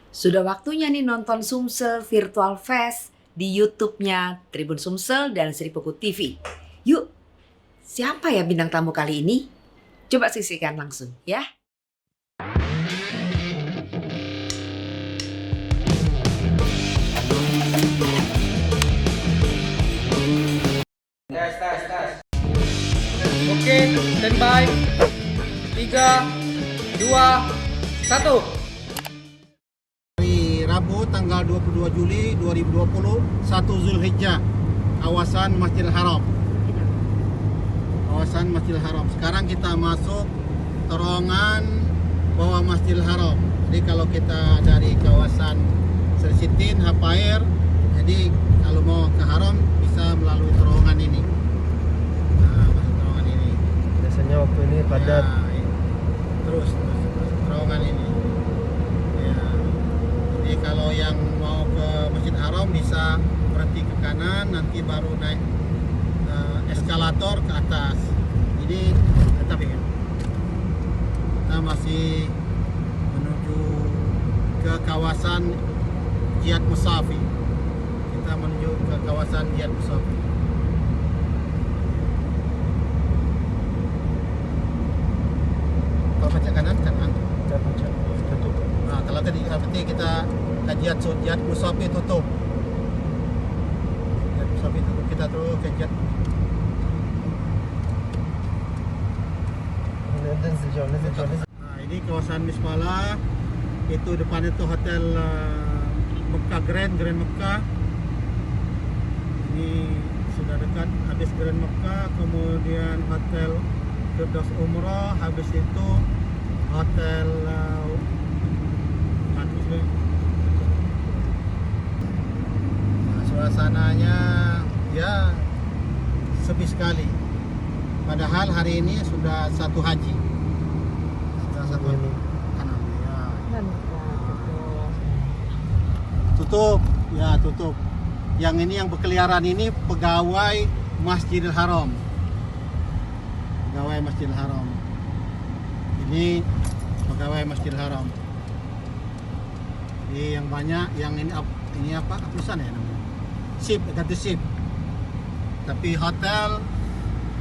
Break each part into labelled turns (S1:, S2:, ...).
S1: Sudah waktunya nih nonton Sumsel Virtual Fest di YouTube-nya Tribun Sumsel dan Sri Pugu TV. Yuk, siapa ya bintang tamu kali ini? Coba saksikan langsung ya.
S2: Tes, tes, tes. Oke, standby. 3, 2, 1.
S3: Hari Rabu tanggal 22 Juli 2020, 1 Zulhijjah, kawasan Masjidil Haram. Kawasan Masjidil Haram. Sekarang kita masuk terowongan bawah Masjidil Haram. Jadi kalau kita dari kawasan Sersitin, Hapair, jadi kalau mau ke Haram bisa melalui terowongan ini. Nah, masuk terowongan ini.
S2: Biasanya waktu ini padat.
S3: Ya, terus terowongan ini. Ya. Jadi kalau yang mau ke Masjid Haram bisa berhenti ke kanan, nanti baru naik eskalator ke atas. Jadi tetap ya. Kita masih menuju ke kawasan Jihad Musafi. Kita menuju ke kawasan Jihad Musafi. Kalau pecah kanan, kanan.
S2: Tutup.
S3: Nah, kalau tadi seperti kita kajian Jihad Musafi tutup. Jihad Musafi tutup, kita terus ke Jihad. Nah, ini kawasan Mismala. Itu depan itu hotel Mekah Grand Mekah. Ini sudah dekat habis Grand Mekah, kemudian hotel Firdaus Umrah, habis itu hotel suasananya ya sepi sekali. Padahal hari ini sudah satu haji. Sudah satu haji. Ya. Tutup, ya tutup. Yang ini yang berkeliaran ini pegawai Masjidil Haram. Pegawai Masjidil Haram. Ini pegawai Masjidil Haram. Ini yang banyak, yang ini apa? Apusan ya namanya. Sip, ganti sip. Tapi hotel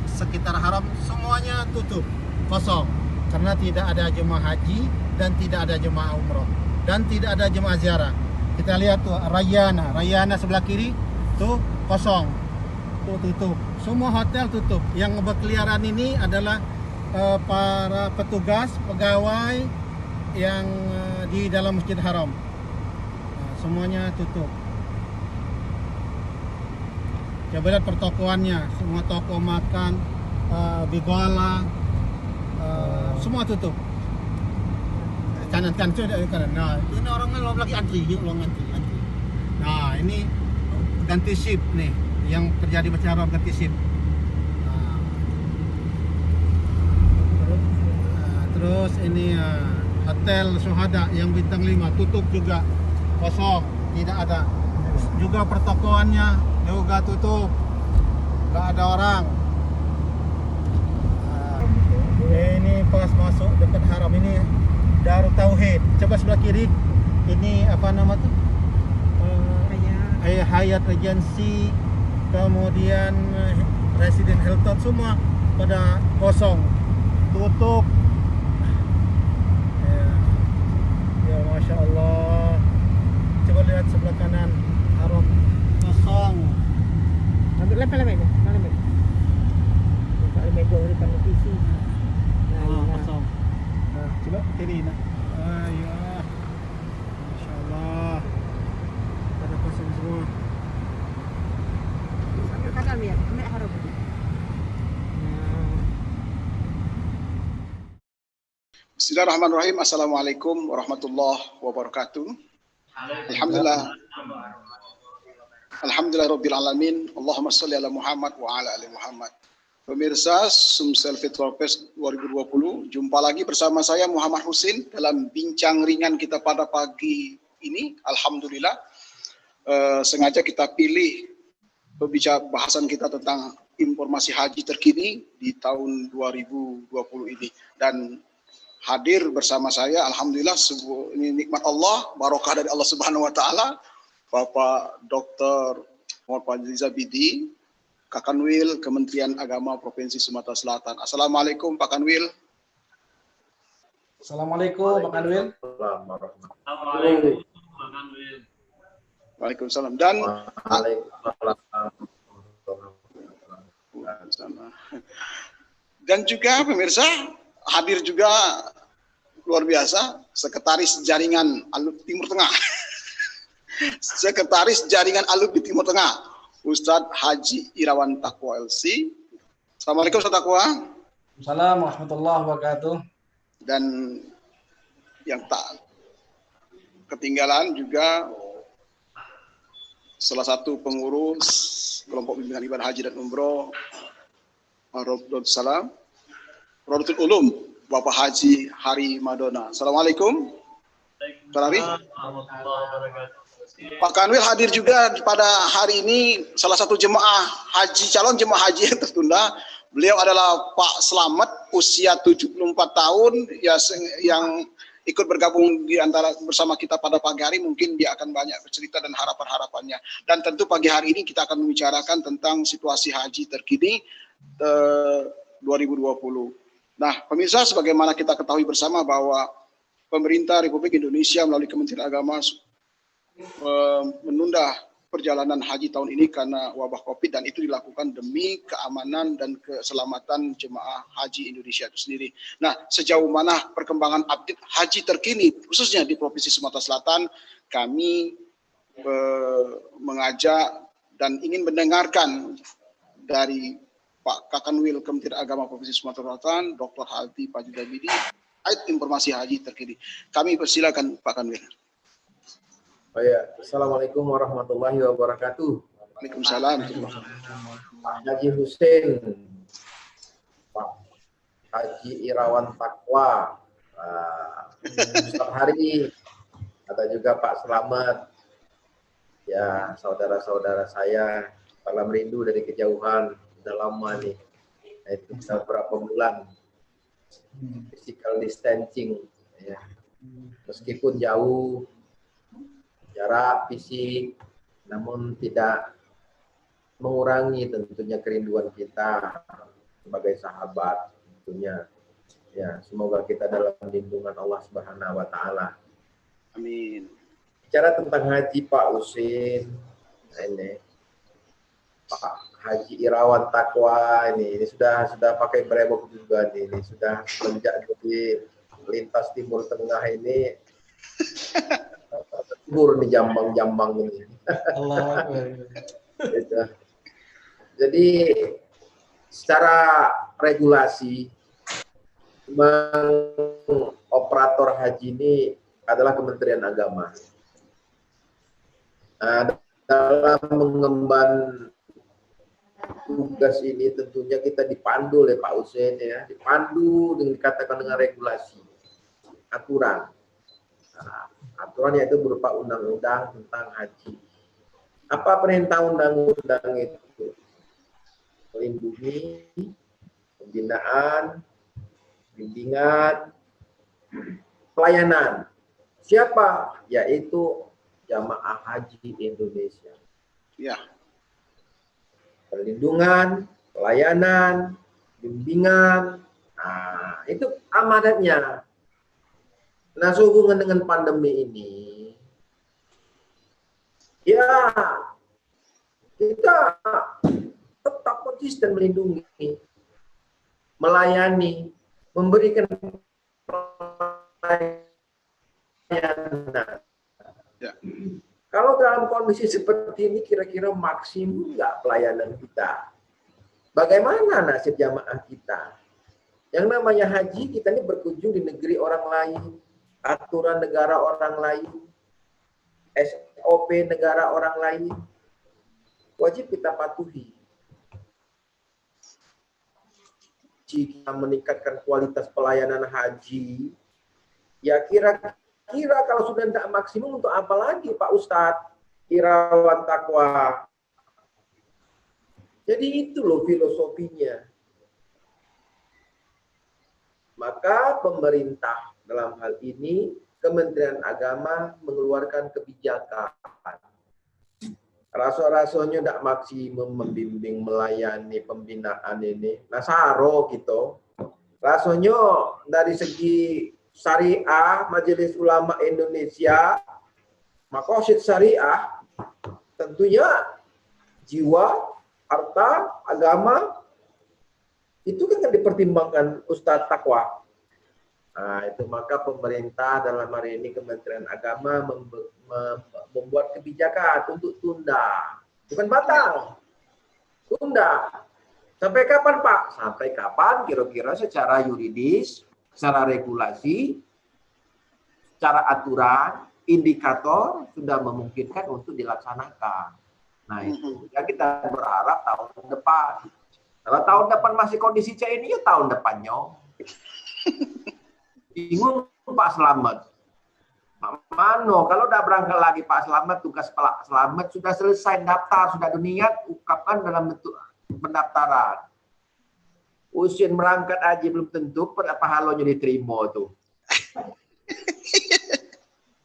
S3: sekitar haram semuanya tutup, kosong. Karena tidak ada jemaah haji dan tidak ada jemaah umroh dan tidak ada jemaah ziarah. Kita lihat tuh Rayana sebelah kiri tuh kosong, tuh tutup. Semua hotel tutup. Yang berkeliaran ini adalah para petugas, pegawai yang di dalam Masjid Haram. Nah, semuanya tutup. Coba lihat pertokoannya, semua toko makan, bigola, semua tutup. Kanan sudah kanan. Nah, ini orang lagi antri, antri. Nah, ini ganti shift nih, yang terjadi Masjid Haram ganti shift. Terus ini hotel Syuhada yang bintang 5 tutup juga, kosong, tidak ada. Juga pertokoannya juga tutup, nggak ada orang. Ini pas masuk dekat haram ini Darut Tauhid. Coba sebelah kiri, ini apa nama tuh? Hyatt Regency, kemudian Resident Hilton, semua pada kosong, tutup. Ya Masya Allah. Coba lihat sebelah kanan, haram kosong.
S4: Ambil lah meja. Kalau meja di depan TV.
S3: Kosong. Nah, coba kiri nak. Ya. Masya Allah. Pada kosong semua.
S4: Ambil kanan ya, ambil haram.
S5: Bismillahirrahmanirrahim. Assalamualaikum warahmatullahi wabarakatuh. Alhamdulillah rabbil alamin. Allahumma shalli ala Muhammad wa ala ali Muhammad. Pemirsa Sumsel Virtual Fest 2020, jumpa lagi bersama saya Muhammad Husin dalam bincang ringan kita pada pagi ini. Alhamdulillah sengaja kita pilih bahasan kita tentang informasi haji terkini di tahun 2020 ini. Dan hadir bersama saya. Alhamdulillah ini nikmat Allah, barokah dari Allah Subhanahu wa taala. Bapak Dr. Muhammad Fadli Zabidi, Kakanwil Kementerian Agama Provinsi Sumatera Selatan. Assalamualaikum Pak Kanwil.
S2: Assalamualaikum Pak Kanwil.
S5: Waalaikumsalam. Dan juga pemirsa hadir juga luar biasa Sekretaris Jaringan Alumni Timur Tengah. Sekretaris Jaringan Alumni Timur Tengah, Ustadz Haji Irawan Taqwa LC. Assalamualaikum Ustadz Taqwa.
S2: Assalamualaikum warahmatullahi wabarakatuh.
S5: Dan yang tak ketinggalan juga salah satu pengurus kelompok bimbingan ibadah haji dan umroh Raudhatul Salam, Raudhatul Ulum, Bapak Haji Hari Madona. Assalamualaikum. Pak Kanwil hadir juga pada hari ini salah satu jemaah haji, calon jemaah haji yang tertunda. Beliau adalah Pak Slamet, usia 74 tahun, ya, yang ikut bergabung di antara bersama kita pada pagi hari. Mungkin dia akan banyak bercerita dan harapan-harapannya. Dan tentu pagi hari ini kita akan membicarakan tentang situasi haji terkini 2020. Nah, pemirsa, sebagaimana kita ketahui bersama bahwa pemerintah Republik Indonesia melalui Kementerian Agama menunda perjalanan haji tahun ini karena wabah COVID, dan itu dilakukan demi keamanan dan keselamatan jemaah haji Indonesia itu sendiri. Nah, sejauh mana perkembangan update haji terkini khususnya di Provinsi Sumatera Selatan, kami mengajak dan ingin mendengarkan dari Pak Kakanwil Kementerian Agama Provinsi Sumatera Selatan, Dr. Haji Fadli Zabidi, informasi haji terkini. Kami persilakan Pak Kanwil.
S6: Oh ya, Assalamualaikum warahmatullahi wabarakatuh.
S5: Waalaikumsalam.
S6: Pak Haji Husin, Pak Haji Irawan Taqwa, Ustadz Hari, ada juga Pak Slamet, ya saudara-saudara saya, salam rindu dari kejauhan, sudah lama nih, itu sudah berapa bulan, physical distancing, ya. Meskipun jauh, jarak fisik, namun tidak mengurangi tentunya kerinduan kita sebagai sahabat tentunya. Ya, semoga kita dalam lindungan Allah Subhanahu wa taala.
S5: Amin.
S6: Bicara tentang haji Pak Husin, ini Pak Haji Irawan Taqwa ini sudah pakai brewok juga nih, ini sudah menjak di lintas Timur Tengah ini. Gur nih jambang-jambang ini.
S2: Allah.
S6: Jadi secara regulasi operator haji ini adalah Kementerian Agama. Dalam mengemban tugas ini tentunya kita dipandu oleh Pak Husin, ya, dipandu dengan dikatakan dengan regulasi, aturan. Aturan yaitu berupa undang-undang tentang haji. Apa perintah undang-undang itu? Melindungi, pembinaan, bimbingan, pelayanan. Siapa? Yaitu jamaah haji Indonesia.
S5: Ya.
S6: Perlindungan, pelayanan, bimbingan. Nah, itu amanatnya. Nah, sehubungan dengan pandemi ini, ya kita tetap konsisten melindungi, melayani, memberikan pelayanan.
S5: Ya.
S6: Kalau dalam kondisi seperti ini, kira-kira maksimum nggak pelayanan kita? Bagaimana nasib jamaah kita? Yang namanya haji, kita ini berkunjung di negeri orang lain, aturan negara orang lain, SOP negara orang lain, wajib kita patuhi. Jika meningkatkan kualitas pelayanan haji, ya kira-kira kalau sudah tidak maksimum, untuk apa lagi Pak Ustadz Irawan Taqwa? Jadi itu loh filosofinya. Maka pemerintah dalam hal ini Kementerian Agama mengeluarkan kebijakan. Raso-rasonya tidak maksimum membimbing melayani pembinaan ini. Nah saro gitu. Rasonya dari segi syariah Majelis Ulama Indonesia, makosid syariah tentunya jiwa, harta, agama itu kan dipertimbangkan Ustadz Takwa. Nah, itu maka pemerintah dalam hari ini Kementerian Agama membuat kebijakan untuk tunda, bukan batal, tunda. Sampai kapan Pak? Sampai kapan kira-kira secara yuridis, secara regulasi, secara aturan, indikator sudah memungkinkan untuk dilaksanakan. Nah itu, ya kita berharap tahun depan. Kalau tahun depan masih kondisi kayak ini, ya tahun depannya. Bingung Pak Slamet. Mano, kalau udah berangkat lagi Pak Slamet, tugas Pak Slamet sudah selesai daftar, sudah niat ungkapkan dalam bentuk pendaftaran. Usin berangkat aja belum tentu pahalanya diterima tuh.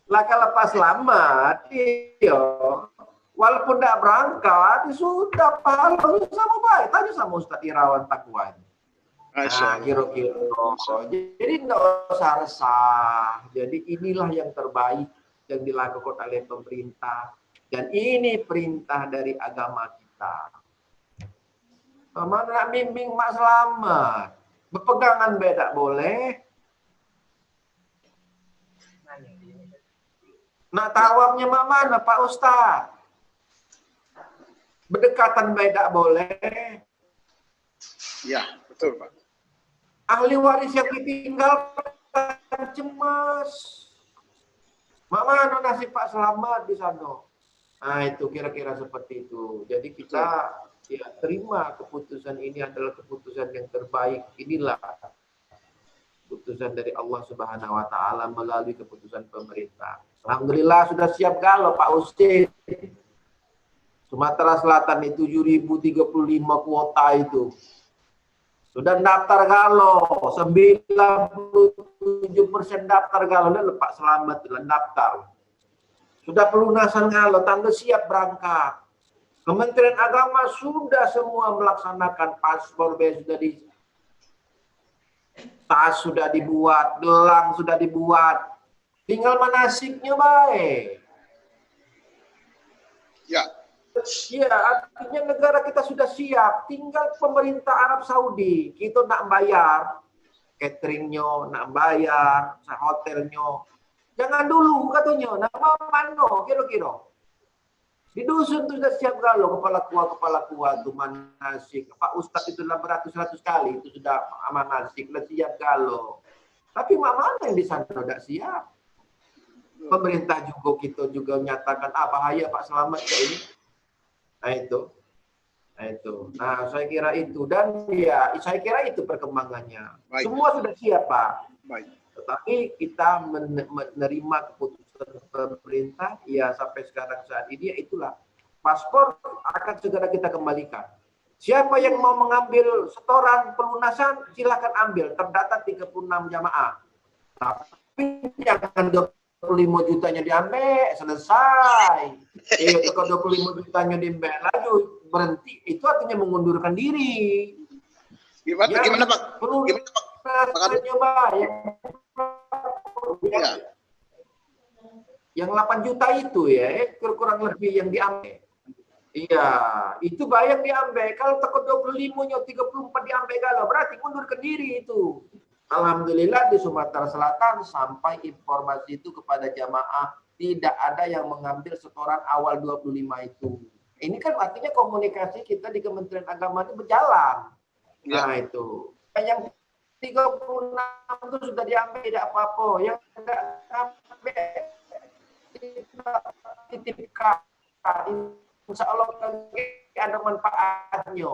S6: Lah kalau Pak Slamet, iya, walaupun tidak berangkat, sudah pahalanya sama baik. Tanya sama Ustadz Irawan Takwa. Nah, kira-kira. Jadi tidak usah resah. Jadi inilah yang terbaik yang dilakukan oleh pemerintah. Dan ini perintah dari agama kita. Mana nak bimbing Mak Slamet? Berpegangan beda boleh. Nak tawafnya mak mana Pak Ustadz? Berdekatan beda boleh.
S5: Ya, betul Pak.
S6: Ahli waris yang ditinggalkan cemas. Mak mana nasib Pak Slamet di sana? Nah itu kira-kira seperti itu. Jadi kita ya terima keputusan ini adalah keputusan yang terbaik. Inilah keputusan dari Allah Subhanahu wa taala melalui keputusan pemerintah. Alhamdulillah sudah siap galau Pak Usin. Sumatera Selatan itu 7.035 kuota itu. Sudah daftar galau, 97% daftar galau, dan Pak Slamet daftar. Sudah pelunasan galau, tanda siap berangkat. Kementerian Agama sudah semua melaksanakan paspor B sudah di tas sudah dibuat, gelang sudah dibuat. Tinggal manasiknya baik.
S5: Ya.
S6: Ya, artinya negara kita sudah siap. Tinggal pemerintah Arab Saudi. Kita nak bayar cateringnya, nak bayar hotelnya. Jangan dulu katanya. Nama mana kira-kira? Di dusun itu sudah siap galau kepala kuah itu manasik. Pak Ustadz itu lah beratus-ratus kali itu sudah manasik, sudah siap galau. Tapi mana yang di sana tidak siap? Pemerintah juga kita juga menyatakan bahaya Pak Slamet kayak ini. Nah itu. Nah saya kira itu dan ya saya kira itu perkembangannya. Baik. Semua sudah siap Pak. Baik. Tetapi kita menerima keputusan pemerintah ya sampai sekarang saat ini ya itulah paspor akan segera kita kembalikan. Siapa yang mau mengambil setoran pelunasan silakan ambil. Terdata 36 jamaah. Tapi jangan 25 jutanya diambil selesai. Kalau 25 jutanya diambil lagi berhenti itu artinya mengundurkan diri. Gimana Pak? Gimana Pak? Yang 8 juta itu ya kurang lebih yang diambil. Iya, itu bayang diambil. Kalau teko 25-nya 34 diambil galau berarti mundurkan diri itu. Alhamdulillah di Sumatera Selatan sampai informasi itu kepada jamaah tidak ada yang mengambil setoran awal 25 itu. Ini kan artinya komunikasi kita di Kementerian Agama itu berjalan. Ya. Nah itu. Yang 36 itu sudah diambil tidak apa-apa. Yang tidak ambil titipkan. Insya Allah ada manfaatnya.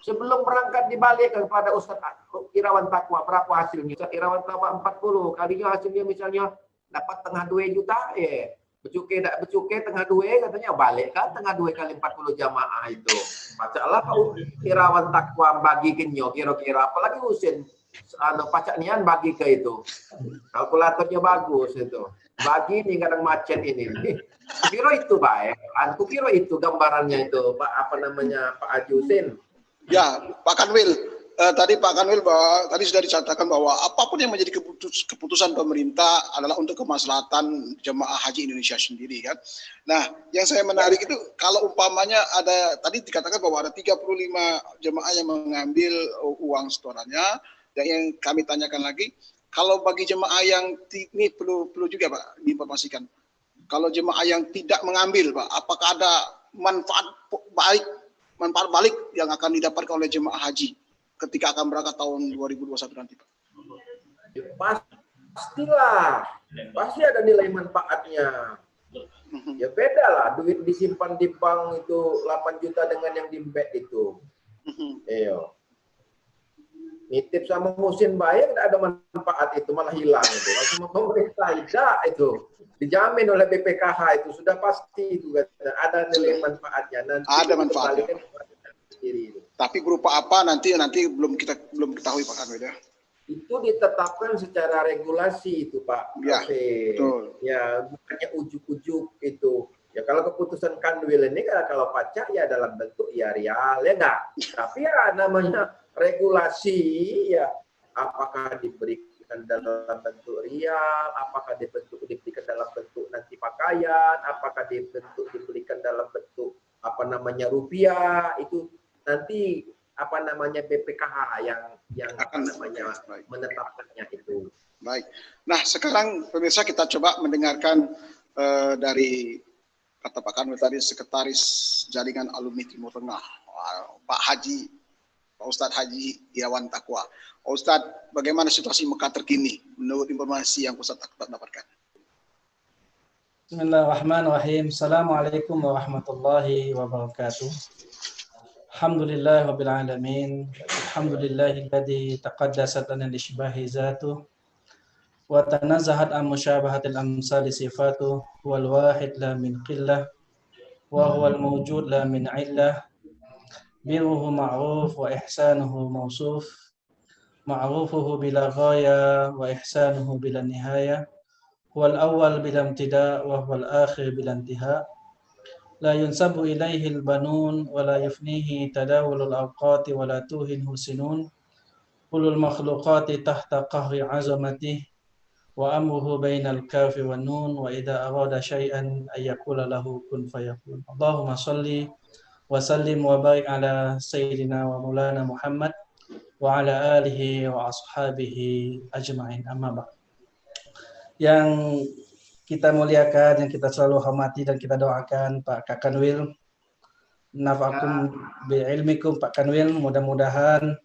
S6: Sebelum berangkat dibalik kepada Ustadz Irawan Takwa, berapa hasilnya? Ustadz Irawan Takwa 40, kalinya hasilnya misalnya dapat tengah 2 juta, ya. Becukai tak becukai tengah 2, katanya balik kan tengah 2 kali 40 jamaah itu. Masalah Pak Irawan Takwa bagikannya kira-kira, apalagi Husin pajak nian bagi ke itu. Kalkulatornya bagus itu. Bagi ini kadang macet ini. Kira itu Pak. Aku kira itu gambarannya itu Pak Pak Haji Husin.
S5: Ya, Pak Kanwil. Tadi Pak Kanwil tadi sudah dicatatkan bahwa apapun yang menjadi keputusan pemerintah adalah untuk kemaslahatan jemaah haji Indonesia sendiri kan. Nah, yang saya menarik itu kalau umpamanya ada tadi dikatakan bahwa ada 35 jemaah yang mengambil uang setorannya. Yang kami tanyakan lagi, kalau bagi jemaah yang ini perlu juga Pak diinformasikan. Kalau jemaah yang tidak mengambil Pak, apakah ada manfaat balik yang akan didapatkan oleh jemaah haji ketika akan berangkat tahun 2021 nanti Pak?
S6: Pastilah, pasti ada nilai manfaatnya. Ya beda lah, duit disimpan di bank itu 8 juta dengan yang di bank itu. Iyo. Nitip sama Husin bayar tidak ada manfaat itu, malah hilang itu. Kalau sama pemerintah tidak itu. Dijamin oleh BPKH itu sudah pasti itu ada nilai manfaatnya. Nanti
S5: ada manfaatnya.
S6: Sendiri.
S5: Tapi berupa apa nanti belum ketahui Pak Kanwil ya.
S6: Itu ditetapkan secara regulasi itu Pak.
S5: Ya, betul.
S6: Ya, bukannya ujuk-ujuk itu. Ya kalau keputusan Kanwil ini kalau pajak ya dalam bentuk ya real ya enggak. Tapi ya namanya regulasi ya apakah diberikan dalam bentuk real, apakah diberikan dalam bentuk nanti pakaian, apakah diberikan dalam bentuk rupiah itu nanti BPKH yang menetapkannya itu.
S5: Baik. Nah, sekarang pemirsa kita coba mendengarkan dari kata Pak Kanwil tadi, Sekretaris Jaringan Alumni Timur Tengah, Pak Ustadz Haji Irawan Taqwa. Ustadz, bagaimana situasi Mekah terkini menurut informasi yang Ustadz dapatkan?
S2: Bismillahirrahmanirrahim. Assalamualaikum warahmatullahi wabarakatuh. Alhamdulillah rabbil alamin. Alhamdulillahilladzi taqaddasat lana li zatuh wa tanazzahat an musyabahatil amsali sifatuh wal wahid la min qillah wa huwal mawjud la min illah. Biruhu ma'ruf wa ihsanuhu mawsuf. Ma'rufuhu bila ghaya wa ihsanuhu bila nihaya. Huwal awwal bila imtida wa huwal akhir bila intiha. La yunsabu ilaihi al-banun wa la yufnihi tadawulul awqati wa la tuhinhu sinun. Kulul makhluqati tahta qahri azamatih wa amruhu bainal kafi wan nun wa idza arada syai'an ayyakula lahu kun fayakun. Allahumma shalli wa sallim wa barik ala sayyidina wa maulana Muhammad wa ala alihi wa ashabihi ajma'in. Amma ba'd. Yang kita muliakan, yang kita selalu hormati dan kita doakan Pak Kanwil, nafakum bi ilmikum Pak Kanwil, mudah-mudahan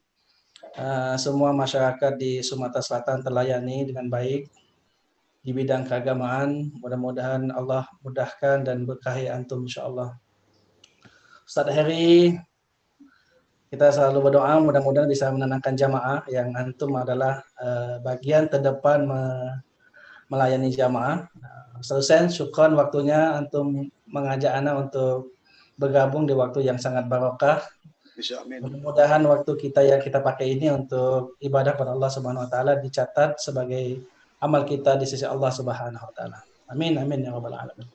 S2: semua masyarakat di Sumatera Selatan terlayani dengan baik di bidang keagamaan. Mudah-mudahan Allah mudahkan dan berkahi antum insyaallah. Ustaz Heri, kita selalu berdoa mudah-mudahan bisa menenangkan jamaah yang antum adalah bagian terdepan melayani jamaah. Selesai, syukron waktunya antum mengajak ana untuk bergabung di waktu yang sangat barokah. Mudah-mudahan waktu kita yang kita pakai ini untuk ibadah kepada Allah Subhanahu wa taala dicatat sebagai amal kita di sisi Allah Subhanahu wa taala. Amin amin ya rabbal alamin.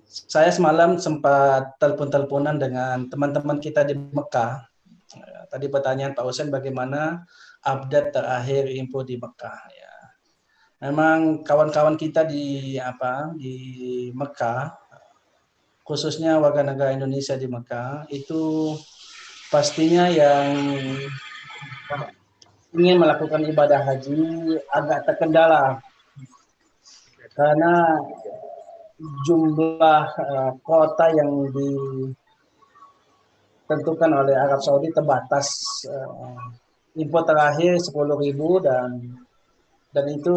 S2: Saya semalam sempat telepon-teleponan dengan teman-teman kita di Mekah. Tadi pertanyaan Pak Husin bagaimana update terakhir info di Mekah ya. Memang kawan-kawan kita di Mekah, khususnya warga negara Indonesia di Mekah, itu pastinya yang ingin melakukan ibadah haji agak terkendala karena jumlah kuota yang ditentukan oleh Arab Saudi terbatas. Info terakhir 10.000 dan itu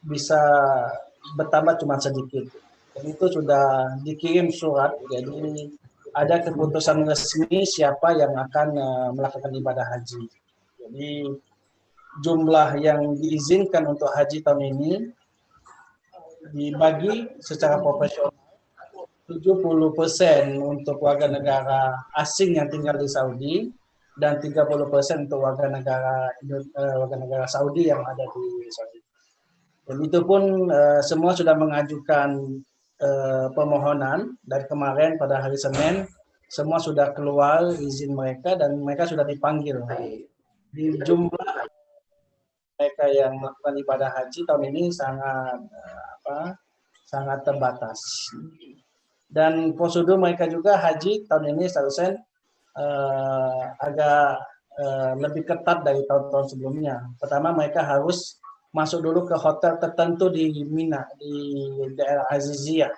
S2: bisa bertambah cuma sedikit. Dan itu sudah dikirim surat, jadi ada keputusan resmi siapa yang akan melakukan ibadah haji. Jadi jumlah yang diizinkan untuk haji tahun ini dibagi secara proporsional 70% untuk warga negara asing yang tinggal di Saudi dan 30% untuk warga negara Saudi yang ada di Saudi. Dan itu pun semua sudah mengajukan permohonan dari kemarin pada hari Senin, semua sudah keluar izin mereka dan mereka sudah dipanggil. Di jumlah mereka yang melakukan ibadah haji tahun ini sangat terbatas. Dan prosedur mereka juga haji tahun ini seharusnya agak lebih ketat dari tahun-tahun sebelumnya. Pertama mereka harus masuk dulu ke hotel tertentu di Mina, di daerah Aziziyah.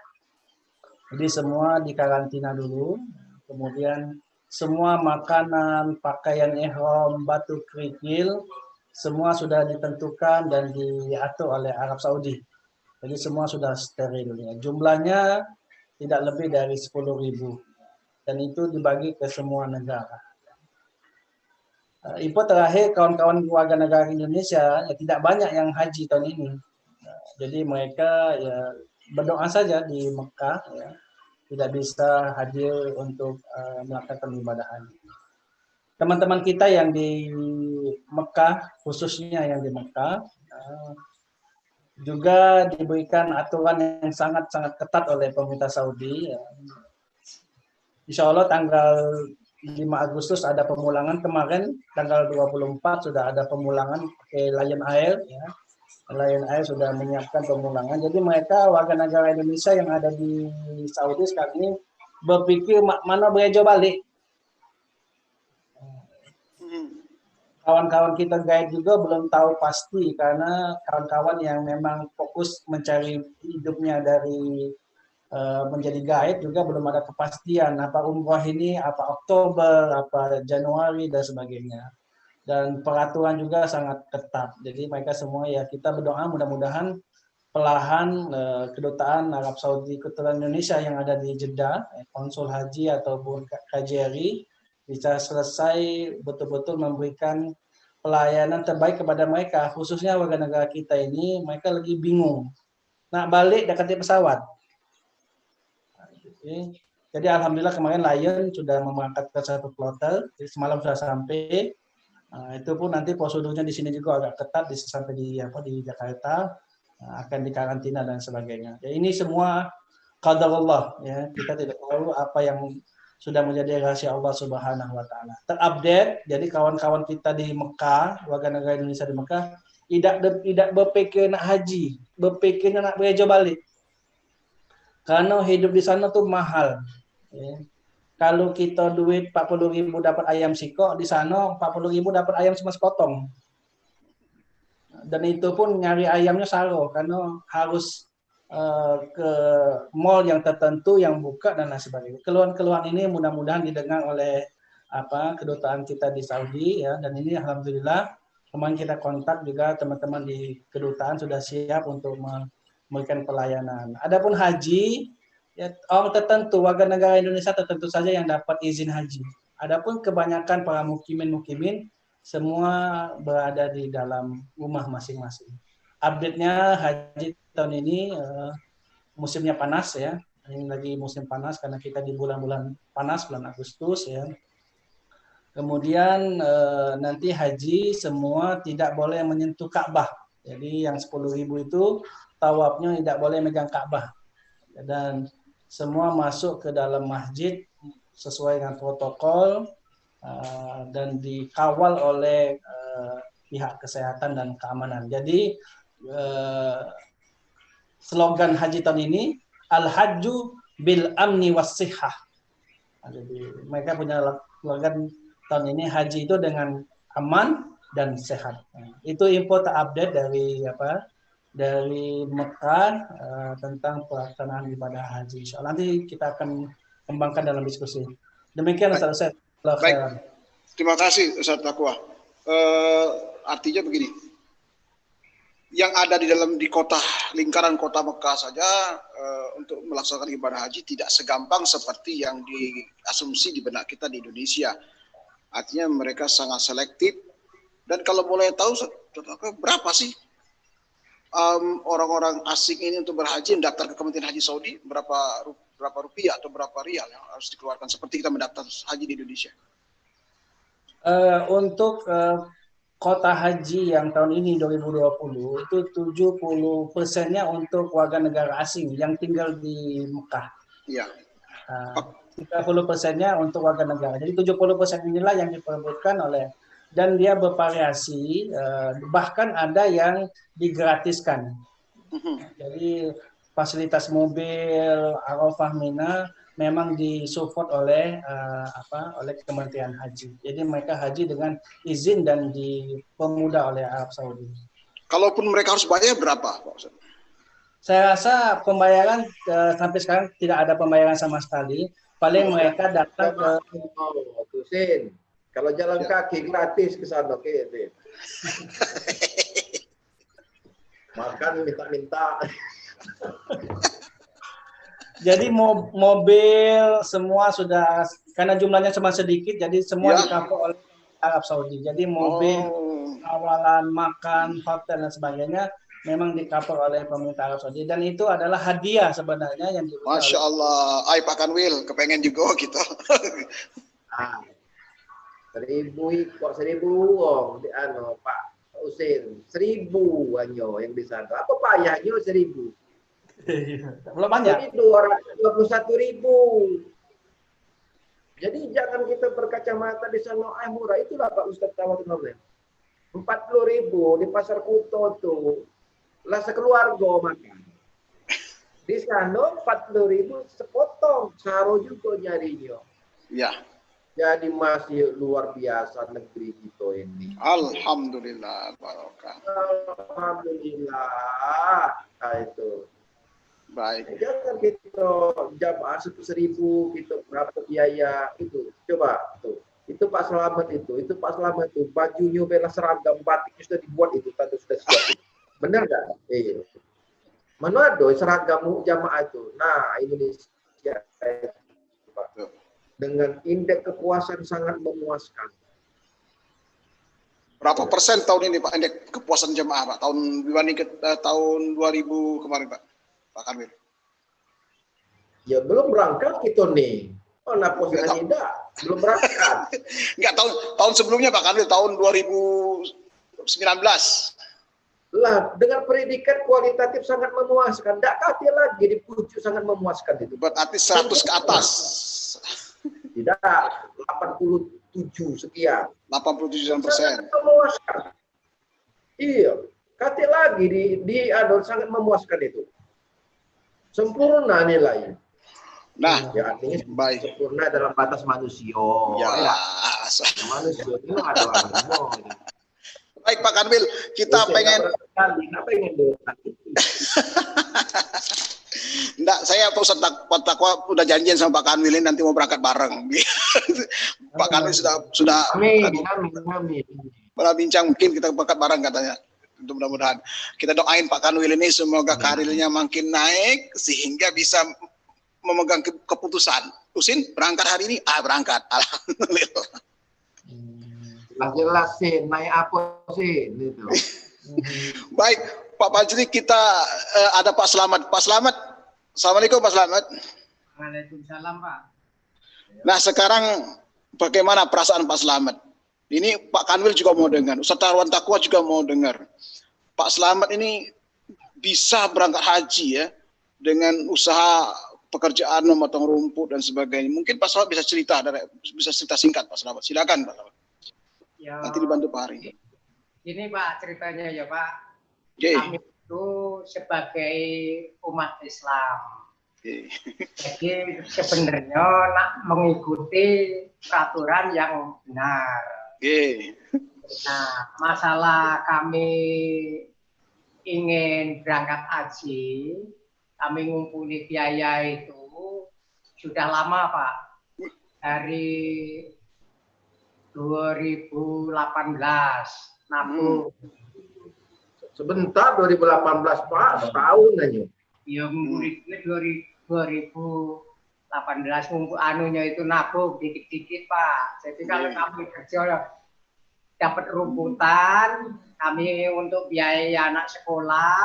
S2: Jadi semua dikarantina dulu, kemudian semua makanan, pakaian ihram, batu kerikil, semua sudah ditentukan dan diatur oleh Arab Saudi. Jadi semua sudah steril. Ya. Jumlahnya tidak lebih dari 10.000 dan itu dibagi ke semua negara. Info terakhir, kawan-kawan warga negara Indonesia ya tidak banyak yang haji tahun ini. Jadi mereka ya berdoa saja di Mekah, ya, tidak bisa hadir untuk melakukan ibadah haji. Teman-teman kita yang di Mekah, khususnya yang di Mekah, juga diberikan aturan yang sangat-sangat ketat oleh pemerintah Saudi. Ya. Insya Allah tanggal 5 Agustus ada pemulangan, kemarin tanggal 24 sudah ada pemulangan ke Lion Air, ya. Lion Air sudah menyiapkan pemulangan. Jadi mereka warga negara Indonesia yang ada di Saudi sekarang ini berpikir mana berejo balik. Kawan-kawan kita guide juga belum tahu pasti karena kawan-kawan yang memang fokus mencari hidupnya dari menjadi guide juga belum ada kepastian apa umroh ini, apa Oktober, apa Januari dan sebagainya. Dan peraturan juga sangat ketat. Jadi mereka semua ya kita berdoa mudah-mudahan perlahan kedutaan Arab Saudi Keturunan Indonesia yang ada di Jeddah, konsul haji ataupun KJRI bisa selesai betul-betul memberikan pelayanan terbaik kepada mereka, khususnya warga negara kita ini. Mereka lagi bingung nak balik dekat pesawat. Jadi alhamdulillah kemarin Lion sudah memberangkatkan satu kloter, semalam sudah sampai. Itu pun nanti prosedurnya di sini juga agak ketat, sampai di Jakarta akan dikarantina dan sebagainya. Ya, ini semua qadarullah, ya. Kita tidak tahu apa yang sudah menjadi rahasia Allah Subhanahu wa taala. Terupdate, jadi kawan-kawan kita di Mekah, warga negara Indonesia di Mekah tidak berpikir nak haji, berpikirnya nak berejo balik. Karena hidup di sana tuh mahal. Ya. Kalau kita duit 40.000 dapat ayam sikok, di sana 40.000 dapat ayam cuma sepotong. Dan itu pun nyari ayamnya saro karena harus ke mall yang tertentu yang buka dan lain sebagainya. Keluhan-keluhan ini mudah-mudahan didengar oleh kedutaan kita di Saudi, ya. Dan ini alhamdulillah kemarin kita kontak juga teman-teman di kedutaan sudah siap untuk memberikan pelayanan. Adapun haji, ya, orang tertentu, warga negara Indonesia tertentu saja yang dapat izin haji. Adapun kebanyakan para mukimin semua berada di dalam rumah masing-masing. Update-nya haji tahun ini musimnya panas, ya. Ini lagi musim panas karena kita di bulan-bulan panas, bulan Agustus, ya. Kemudian nanti haji semua tidak boleh menyentuh Ka'bah. Jadi yang 10.000 itu tawafnya tidak boleh megang Ka'bah. Dan semua masuk ke dalam masjid sesuai dengan protokol dan dikawal oleh pihak kesehatan dan keamanan. Jadi slogan haji tahun ini Al-Hajju bil Amni was Sihhah. Jadi mereka punya slogan tahun ini haji itu dengan aman dan sehat. Itu info terupdate dari Mekah tentang pelaksanaan ibadah haji. Insya Allah nanti kita akan kembangkan dalam diskusi. Demikian Ustaz.
S5: Baik, terima kasih Ustaz Taqwa. Artinya begini, yang ada di kota lingkaran kota Mekah saja untuk melaksanakan ibadah haji tidak segampang seperti yang diasumsi di benak kita di Indonesia. Artinya mereka sangat selektif. Dan kalau boleh tahu berapa sih orang-orang asing ini untuk berhaji mendaftar ke Kementerian Haji Saudi, berapa rupiah atau berapa rial yang harus dikeluarkan seperti kita mendaftar haji di Indonesia?
S2: Untuk kota haji yang tahun ini 2020 itu 70%-nya untuk warga negara asing yang tinggal di Mekah.
S5: Iya.
S2: 30%-nya untuk warga negara. Jadi 70% inilah yang diperebutkan oleh, dan dia bervariasi, bahkan ada yang digratiskan. Jadi fasilitas mobil Arafah Mina memang disupport oleh oleh Kementerian Haji. Jadi mereka haji dengan izin dan dipermudah oleh Arab Saudi.
S5: Kalaupun mereka harus bayar berapa, Pak Ustaz?
S2: Saya rasa pembayaran sampai sekarang tidak ada pembayaran sama sekali. Paling mereka datang ke
S6: Sin. Kalau jalan
S5: Ya.
S6: kaki gratis ke sana, oke, Sin. Makan minta-minta.
S2: jadi mobil semua sudah, karena jumlahnya cuma sedikit, jadi semua
S5: Ya.
S2: di-cover oleh Arab Saudi. Jadi mobil, awalan, makan, hotel dan sebagainya memang di-cover oleh pemerintah Arab Saudi, dan itu adalah hadiah sebenarnya yang diberikan
S5: Masya Allah. Ay Pak Kanwil, kepengen juga kita.
S6: Ah, 1.000 kok 1.000 wong di Pak Usin 1.000 anyo yang di sana. Apa payahnya 1.000?
S2: belum banyak.
S6: Jadi 221.000. Jadi jangan kita berkacamata di sana murah. Itulah Pak Ustadz Tawar Novel. 40.000 di Pasar Kuto tuh. Lah sekeluarga makan. Di sana 40.000 sepotong. Saro juga nyarinya.
S5: Ya.
S6: Jadi masih luar biasa negeri kita ini.
S5: Alhamdulillah. Barokah.
S6: Alhamdulillah. Nah, itu.
S5: Baik.
S6: Jangan kita jamaah 1.000 kita berapa biaya itu. Coba tuh. Itu Pak Selamat itu Pak Selamat itu bajunya bela seragam batiknya sudah dibuat itu tanda sudah siap. Benar nggak? Iya. Mana ada seragam jamaah itu? Nah, Indonesia Pak. Dengan indeks kepuasan sangat memuaskan.
S5: Berapa persen tahun ini Pak indeks kepuasan jemaah Pak? Tahun dibanding tahun 2000 kemarin Pak? Pak Kanwil.
S6: Ya belum berangkat kita nih. Oh, naposnya tidak. Belum berangkat.
S5: Enggak, tahun sebelumnya Pak Kanwil, tahun 2019.
S6: Lah, dengan predikat kualitatif sangat memuaskan. Tidak kati lagi di pucuk sangat memuaskan itu.
S5: Berarti 100 ke atas.
S6: Tidak, 87 sekian.
S5: 87%.
S6: Sangat memuaskan. Iya, kati lagi sangat memuaskan itu. Sempurna nilai.
S5: Nah,
S6: Ya artinya
S5: baik.
S6: sempurna dalam batas manusia.
S5: Ya.
S6: Manusia itu ada semua.
S5: Baik Pak Kanwil, kita pengen enggak, saya Pak Ustadz Takwa udah janjian sama Pak Kanwil ini nanti mau berangkat bareng. Pak Kanwil sudah
S6: Amin.
S5: pernah bincang, mungkin kita berangkat bareng katanya. Mudah-mudahan kita doain Pak Kanwil ini semoga karirnya makin naik sehingga bisa memegang keputusan. Usin berangkat hari ini? Berangkat. Alhamdulillah.
S6: Jelas sih, naik apa sih? Gitu.
S5: Baik, Pak Fajri, kita ada Pak Slamet. Pak Slamet, Assalamualaikum Pak Slamet.
S4: Waalaikumsalam Pak.
S5: Nah sekarang bagaimana perasaan Pak Slamet? Ini Pak Kanwil juga mau dengar, Ustadz Tarwan Takwa juga mau dengar. Pak Slamet ini bisa berangkat haji ya dengan usaha pekerjaan memotong rumput dan sebagainya. Mungkin Pak Slamet bisa cerita singkat Pak Slamet. Silakan Pak Slamet.
S4: Ya,
S5: Nanti dibantu Pak Hari.
S4: ini Pak ceritanya ya Pak.
S5: Okay.
S4: Kami itu sebagai umat Islam.
S5: Okay.
S4: Jadi sebenarnya nak mengikuti peraturan yang benar.
S5: Okay.
S4: Nah, masalah kami ingin berangkat haji, kami ngumpuli biaya itu sudah lama Pak. Dari 2018 nabung.
S6: Sebentar 2018 Pak, setahun aja.
S4: Ya ngumpuli 2018 ngumpul anunya itu nabung dikit-dikit Pak. Jadi kalau kami kerja dapat rumputan, kami untuk biaya anak sekolah,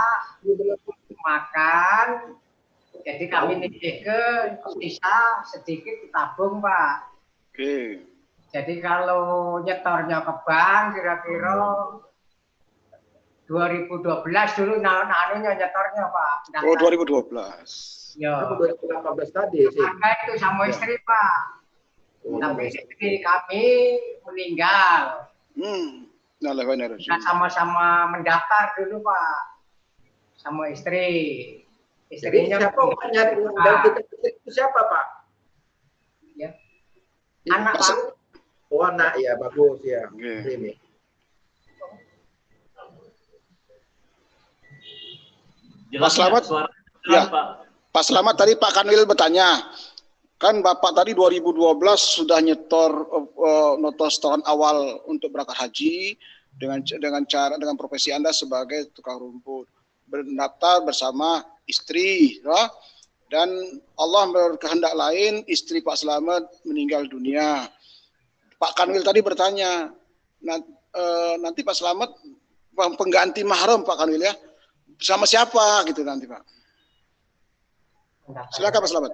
S4: makan. Jadi kami nitih ke sisa sedikit ditabung Pak.
S5: Oke.
S4: Jadi kalau nyetornya ke bank kira-kira 2012 dulu anunya nyetornya Pak.
S5: Oh,
S4: Daftar.
S5: 2012.
S4: Ya.
S6: Aku 2018 tadi sih.
S4: Karena itu sama istri Pak. Tapi istri kami meninggal.
S5: Nah,
S4: Kita sama-sama mendaftar dulu Pak. Sama istri.
S6: Jadi
S4: Istrinya
S6: siapa nyari menggantikan itu siapa Pak?
S4: Ya. Anak Pak.
S6: Oh anak ya, bagus ya.
S5: Oke.
S6: Ini.
S5: Pak Slamet, ya. Pak Slamet tadi Pak Kanwil bertanya, kan Bapak tadi 2012 sudah nyetor nota setoran awal untuk berangkat haji dengan profesi Anda sebagai tukang rumput, berdaftar bersama istri, ya? Dan Allah berkehendak lain, istri Pak Slamet meninggal dunia. Pak Kanwil tadi bertanya, nanti Pak Slamet pengganti mahram Pak Kanwil ya, sama siapa gitu nanti Pak? Silakan Pak Slamet.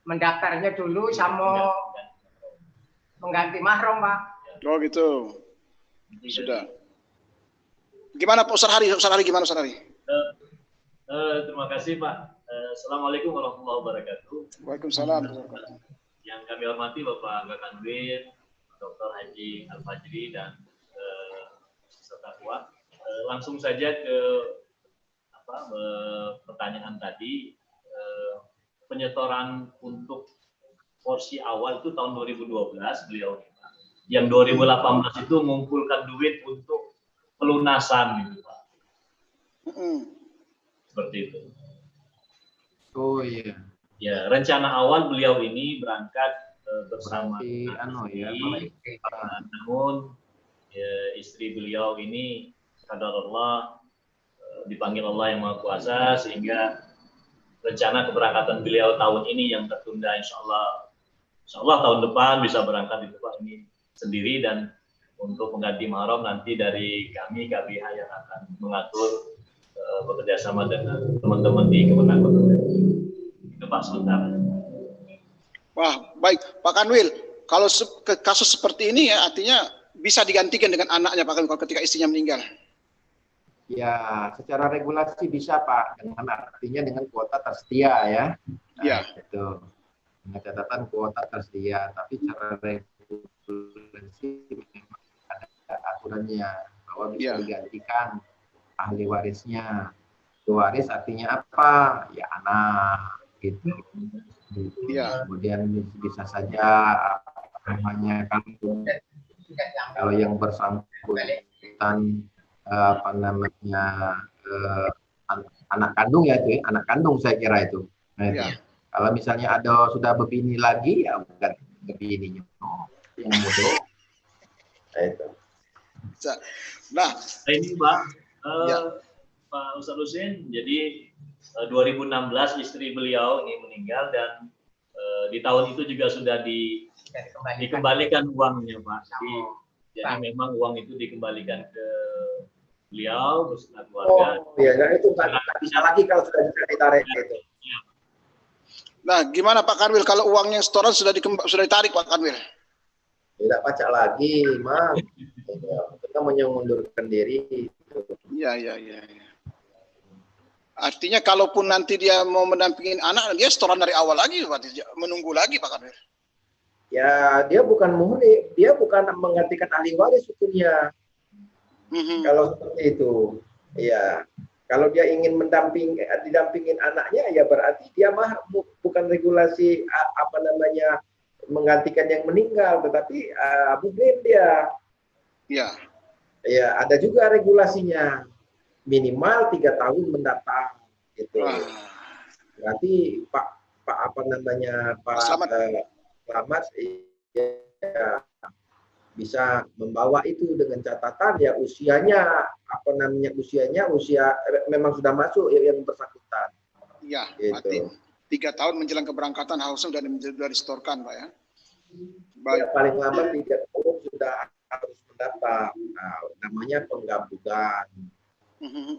S4: Mendaftarnya dulu sama pengganti mahram Pak.
S5: Oh gitu. Sudah. Gimana Pak Ustaz Hari? Ustaz Hari gimana Ustaz Hari?
S7: Terima kasih Pak. Assalamualaikum warahmatullahi wabarakatuh.
S5: Waalaikumsalam.
S7: Yang kami hormati Bapak Angga Kanwil, Dr. Haji Al-Fajri dan peserta kuat. Langsung saja ke pertanyaan tadi. Penyetoran untuk porsi awal itu tahun 2012 beliau. Yang 2018 itu mengumpulkan duit untuk pelunasan gitu Pak. Seperti itu.
S6: Oh iya.
S7: Ya, rencana awal beliau ini berangkat bersama namun istri beliau ini qadarullah dipanggil Allah yang Maha Kuasa sehingga rencana keberangkatan beliau tahun ini yang tertunda insya Allah tahun depan bisa berangkat itu Pak ini sendiri, dan untuk mengganti mahram nanti dari kami KBH yang akan mengatur bekerja sama dengan teman-teman di Kemenang. Itu Pak sementara.
S5: Wah, baik Pak Kanwil. Kalau kasus seperti ini ya artinya bisa digantikan dengan anaknya Pak Kanwil ketika istrinya meninggal.
S6: Ya, secara regulasi bisa Pak, dengan artinya dengan kuota tersedia ya.
S5: Ya.
S6: Itu dengan catatan kuota tersedia, tapi cara regulasi memang ada aturannya bahwa bisa digantikan ahli warisnya. Waris artinya apa? Ya anak gitu.
S5: Ya.
S6: Kemudian bisa saja namanya kan kalau yang bersangkutan anak kandung ya itu, anak kandung saya kira itu. Nah, itu. Kalau misalnya ada sudah begini lagi ya bukan begininya, yang mudah. Nah, itu.
S5: Nah,
S7: ini Pak, Pak Ustadz Husin, jadi 2016 istri beliau ini meninggal dan di tahun itu juga sudah dikembalikan uangnya Pak. Jadi memang uang itu dikembalikan ke beliau beserta keluarga.
S6: Oh iya, nah itu nggak bisa lagi kalau sudah ditarik itu.
S5: Nah, gimana Pak Kanwil kalau uangnya setoran sudah ditarik Pak Kanwil?
S6: Tidak pacak lagi, Mang. Kita mengundurkan diri.
S5: Iya. Artinya kalaupun nanti dia mau mendampingin anak, dia setoran dari awal lagi, menunggu lagi Pak Kanwil.
S6: Ya, dia bukan muhri, dia bukan menggantikan ahli waris hukumnya. Kalau seperti itu, ya. Kalau dia ingin didampingin anaknya, ya berarti dia bukan regulasi menggantikan yang meninggal, tetapi mungkin dia.
S5: Ya.
S6: Ya, ada juga regulasinya minimal 3 tahun mendatang, gitu. Berarti Pak Slamet ya, bisa membawa itu dengan catatan ya usia memang sudah masuk yang bersangkutan.
S5: Iya,
S6: gitu.
S5: 3 tahun menjelang keberangkatan harusnya sudah disetorkan Pak ya.
S6: Baik. Ya, paling lambat 3 tahun sudah harus mendaftar. Nah, namanya penggabungan.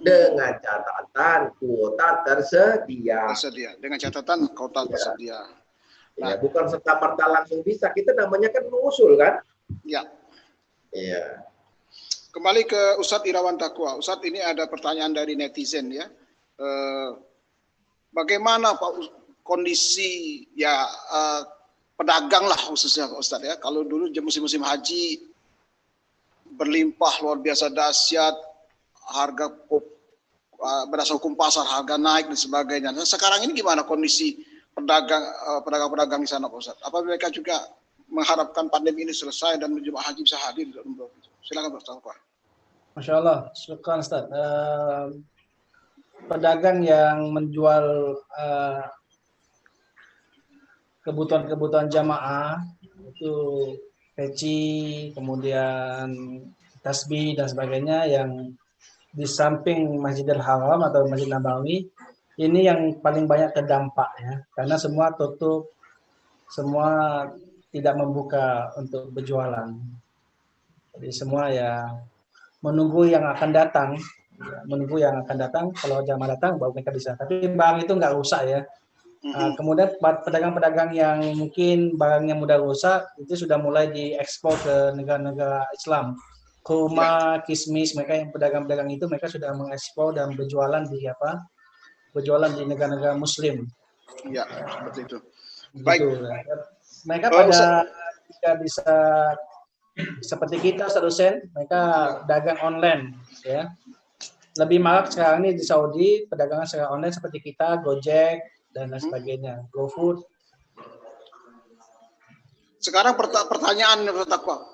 S6: Dengan catatan kuota tersedia.
S5: Dengan catatan kuota tersedia.
S6: Ya, bukan serta-merta langsung bisa. Kita namanya kan mengusul kan?
S5: Ya.
S6: Iya.
S5: Kembali ke Ustadz Irawan Taqwa. Ustadz, ini ada pertanyaan dari netizen ya. Bagaimana Pak kondisi ya pedagang lah khususnya Pak Ustadz ya. Kalau dulu musim-musim haji berlimpah luar biasa dahsyat, harga berdasar hukum pasar harga naik dan sebagainya. Nah, sekarang ini gimana kondisi pedagang-pedagang di sana Pak Ustadz? Apa mereka juga mengharapkan pandemi ini selesai dan jemaah haji bisa hadir di umroh? Silakan Pak Ustadz.
S2: Masya Allah, syukran Ustaz. Pedagang yang menjual kebutuhan-kebutuhan jamaah itu peci, kemudian tasbih dan sebagainya yang di samping Masjidil Haram atau Masjid Nabawi, ini yang paling banyak terdampak ya, karena semua tutup, semua tidak membuka untuk berjualan. Jadi semua ya menunggu yang akan datang, kalau jamaah datang baru mereka bisa. Tapi barang itu nggak rusak ya. Kemudian pedagang-pedagang yang mungkin barangnya mudah rusak itu sudah mulai diekspor ke negara-negara Islam. Kurma, kismis, mereka yang pedagang-pedagang itu mereka sudah mengekspor dan berjualan di negara-negara Muslim.
S5: Iya, seperti itu.
S2: Baik. Mereka pada tidak bisa seperti kita, Ustaz Hussein, mereka dagang online ya. Lebih marak sekarang ini di Saudi perdagangan secara online seperti kita, Gojek dan lain sebagainya, GoFood.
S5: Sekarang pertanyaan Taqwa,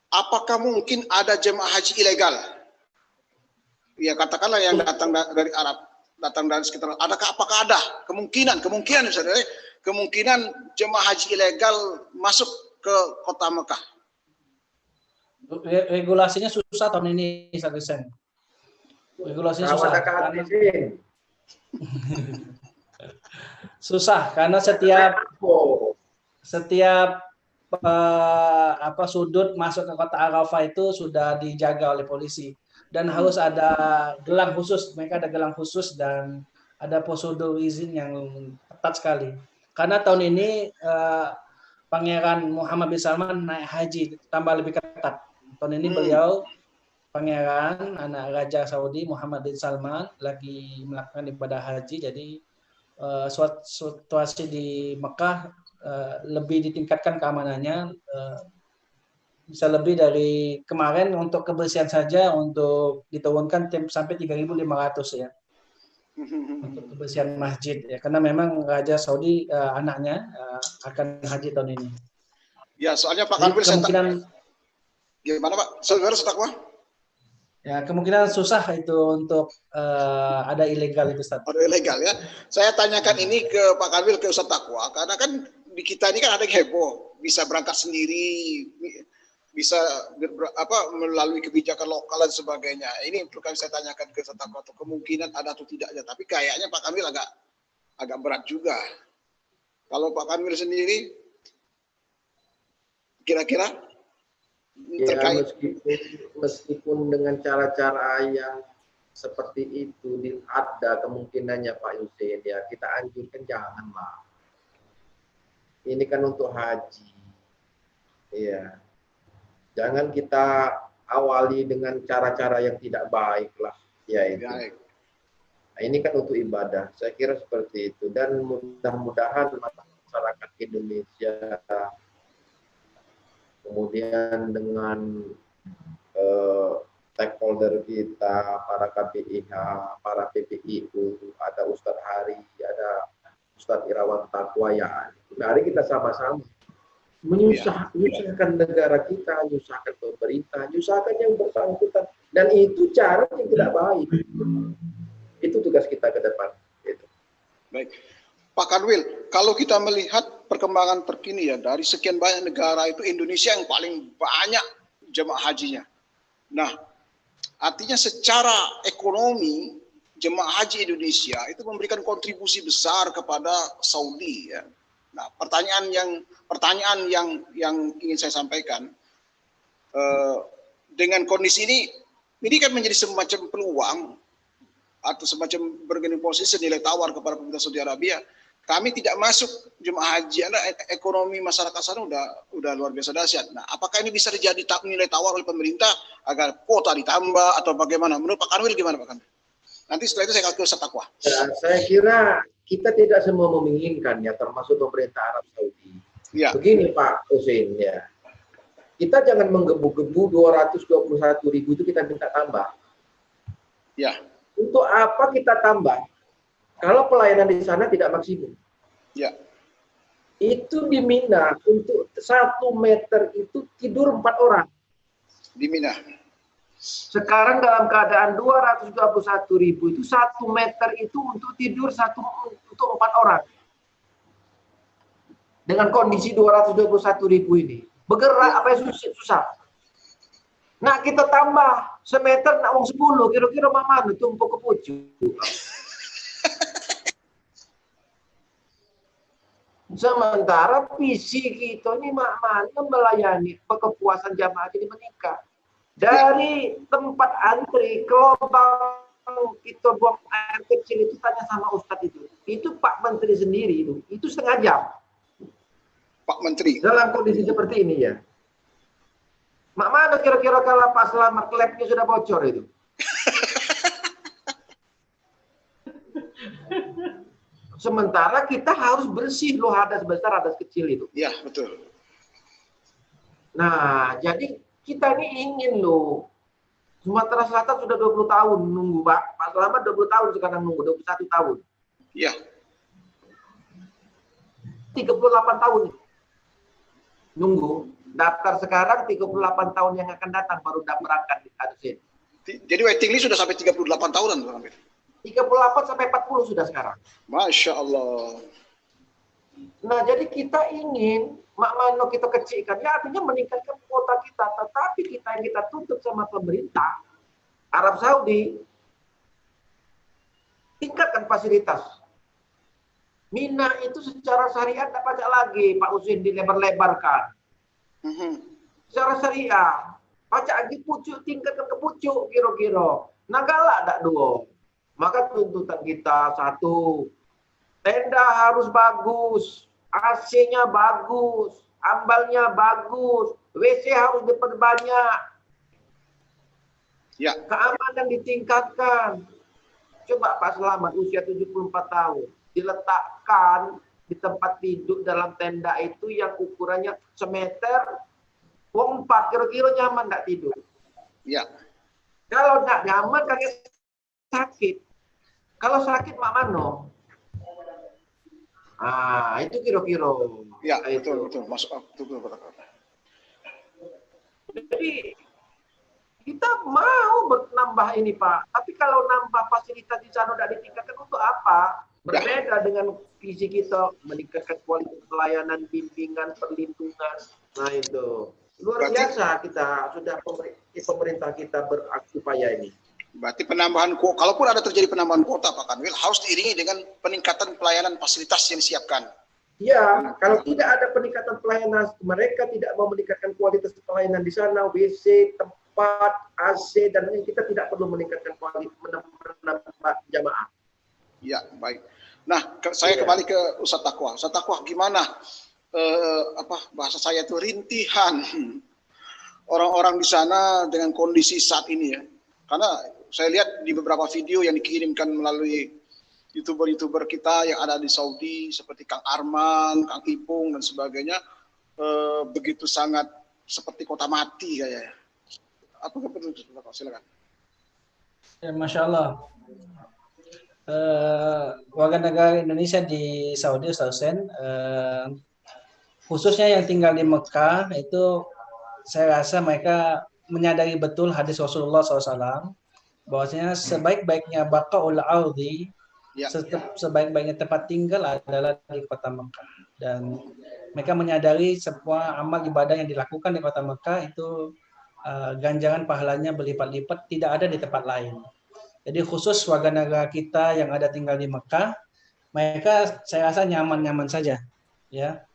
S5: apakah mungkin ada jemaah haji ilegal? Ya katakanlah yang datang dari Arab, datang dari sekitar. Apakah ada kemungkinan misalnya kemungkinan jemaah haji ilegal masuk ke kota Mekah?
S2: Regulasinya susah tahun ini, Ustaz. Regulasinya susah. Susah karena setiap sudut masuk ke kota Arafah itu sudah dijaga oleh polisi dan harus ada gelang khusus. Mereka ada gelang khusus dan ada prosedur izin yang ketat sekali. Karena tahun ini Pangeran Muhammad bin Salman naik haji tambah lebih ketat. Tahun ini beliau Pangeran anak Raja Saudi Muhammad bin Salman lagi melakukan ibadah haji, jadi situasi di Mekah lebih ditingkatkan keamanannya, bisa lebih dari kemarin untuk kebersihan saja untuk diturunkan sampai 3.500 ya untuk kebersihan masjid ya, karena memang Raja Saudi anaknya akan haji tahun ini.
S5: Ya, soalnya Pak Kanwil kemungkinan gimana Pak? Saudara Taqwa?
S2: Ya, kemungkinan susah itu untuk ada ilegal itu, Ustaz.
S5: Ada ilegal ya. Saya tanyakan ini ke Pak Kanwil, ke Ustaz Taqwa, karena kan di kita ini kan ada yang heboh, bisa berangkat sendiri, bisa melalui kebijakan lokal dan sebagainya. Ini perlu kami saya tanyakan ke Ustaz Taqwa, atau kemungkinan ada atau tidaknya. Tapi kayaknya Pak Kanwil agak berat juga. Kalau Pak Kanwil sendiri, kira-kira?
S6: Ya, meskipun dengan cara-cara yang seperti itu ada kemungkinannya Pak Hussein, ya kita anjurkan janganlah. Ini kan untuk haji, ya. Jangan kita awali dengan cara-cara yang tidak baik lah, ya itu. Nah, ini kan untuk ibadah. Saya kira seperti itu, dan mudah-mudahan masyarakat Indonesia kemudian dengan stakeholder kita, para KPIH, para PPIU, ada Ustadz Hari, ada Ustadz Irawan Taqwa, ya. Mari kita sama-sama menyusahkan negara kita, menyusahkan pemerintah, menyusahkan yang bersangkutan, dan itu cara yang tidak baik. Itu tugas kita ke depan. Gitu.
S5: Baik. Pak Kanwil, kalau kita melihat perkembangan terkini ya, dari sekian banyak negara itu Indonesia yang paling banyak jemaah hajinya. Nah, artinya secara ekonomi jemaah haji Indonesia itu memberikan kontribusi besar kepada Saudi ya. Nah, pertanyaan yang ingin saya sampaikan, dengan kondisi ini kan menjadi semacam peluang atau semacam bargaining position, nilai tawar kepada pemerintah Saudi Arabia. kami tidak masuk jemaah haji, Anda ekonomi masyarakat sana udah luar biasa dahsyat. Nah, apakah ini bisa jadi nilai tawar oleh pemerintah agar kuota ditambah atau bagaimana? Menurut Pak Kanwil gimana Pak Kanwil? Nanti setelah itu saya akan ke Ustaz Taqwa.
S6: Ya, saya kira kita tidak semua menginginkan ya, termasuk pemerintah Arab Saudi.
S5: Ya.
S6: Begini Pak Hussein ya, kita jangan menggebu-gebu 221.000 itu kita minta tambah.
S5: Ya.
S6: Untuk apa kita tambah? Kalau pelayanan di sana tidak maksimum.
S5: Ya.
S6: Itu di Mina untuk 1 meter itu tidur 4 orang.
S5: Di Mina.
S6: Sekarang dalam keadaan 221.000 itu 1 meter itu untuk tidur untuk 4 orang. Dengan kondisi 221.000 ini. Bergerak apa yang susah. Nah kita tambah semeter nak 10, kira-kira mana tumpuk ke pucuk. Sementara visi kita ini mana melayani kepuasan jamaah jadi menikah. Dari tempat antri ke lubang kita buang air kecil itu, tanya sama Ustadz itu Pak Menteri sendiri itu setengah jam.
S5: Pak Menteri.
S6: Dalam kondisi seperti ini ya. Mak mana kira-kira kalau Pak Selamat labnya sudah bocor itu? Sementara kita harus bersih loh, hadas besar, hadas kecil itu.
S5: Iya, betul.
S6: Nah, jadi kita ini ingin loh. Sumatera Selatan sudah 20 tahun nunggu, Pak. Pak Selamat 20 tahun sekarang nunggu, 21 tahun.
S5: Iya.
S6: 38 tahun nunggu. Daftar sekarang 38 tahun yang akan datang baru berangkat di Adusin.
S5: Jadi waiting list sudah sampai 38 tahunan, Bang Amir.
S6: 38 sampai 40 sudah sekarang.
S5: Masya Allah.
S6: Nah, jadi kita ingin mak mano kita kecilkan, ya artinya meningkatkan kuota kita, tetapi yang kita tuntut sama pemerintah Arab Saudi, tingkatkan fasilitas. Mina itu secara syariat tidak pajak lagi, Pak Husin, dilebar-lebarkan. Secara syariah, pajak lagi pucuk, tingkatkan ke pucuk, kira-kira. Nah, galak tak dua. Maka tuntutan kita, 1, tenda harus bagus, AC-nya bagus, ambalnya bagus, WC harus diperbanyak.
S5: Ya.
S6: Keamanan ditingkatkan. Coba Pak Selamat usia 74 tahun, diletakkan di tempat tidur dalam tenda itu yang ukurannya semeter, 4, kira-kira nyaman nggak tidur?
S5: Ya.
S6: Kalau nggak nyaman, kaget sakit. Kalau sakit mak mano? Itu kira-kira.
S5: Ya,
S6: itu.
S5: betul. Masuk betul.
S6: Jadi kita mau menambah ini Pak, tapi kalau nambah fasilitas di sana udah ditingkatkan untuk apa? Berbeda dengan visi kita meningkatkan kualitas pelayanan, bimbingan, perlindungan. Nah itu luar biasa kita sudah pemerintah kita berupaya ini.
S5: Berarti penambahan kuota, kalaupun ada terjadi penambahan kuota Pak Kanwil, harus diiringi dengan peningkatan pelayanan fasilitas yang disiapkan.
S6: Ya, kalau tidak ada peningkatan pelayanan, mereka tidak mau meningkatkan kualitas pelayanan di sana, WC, tempat, AC, dan lain, kita tidak perlu meningkatkan kualitas menambah jamaah.
S5: Ya, baik. Nah, saya kembali ke Ustaz Taqwa. Ustaz Taqwa, gimana bahasa saya itu rintihan orang-orang di sana dengan kondisi saat ini ya? Karena saya lihat di beberapa video yang dikirimkan melalui YouTuber kita yang ada di Saudi seperti Kang Arman, Kang Ipung dan sebagainya, begitu sangat seperti kota mati kayaknya. Apa betul? Silakan.
S2: Ya, Masya Allah. Warga negara Indonesia di Saudi, Ustaz Hussein, khususnya yang tinggal di Mekah itu saya rasa mereka menyadari betul hadis Rasulullah SAW bahwasanya sebaik-baiknya baqaul ardi, sebaik-baiknya tempat tinggal adalah di kota Mekah, dan mereka menyadari semua amal ibadah yang dilakukan di kota Mekah itu ganjaran pahalanya berlipat-lipat, tidak ada di tempat lain. Jadi khusus warga negara kita yang ada tinggal di Mekah, mereka saya rasa nyaman-nyaman saja, ya.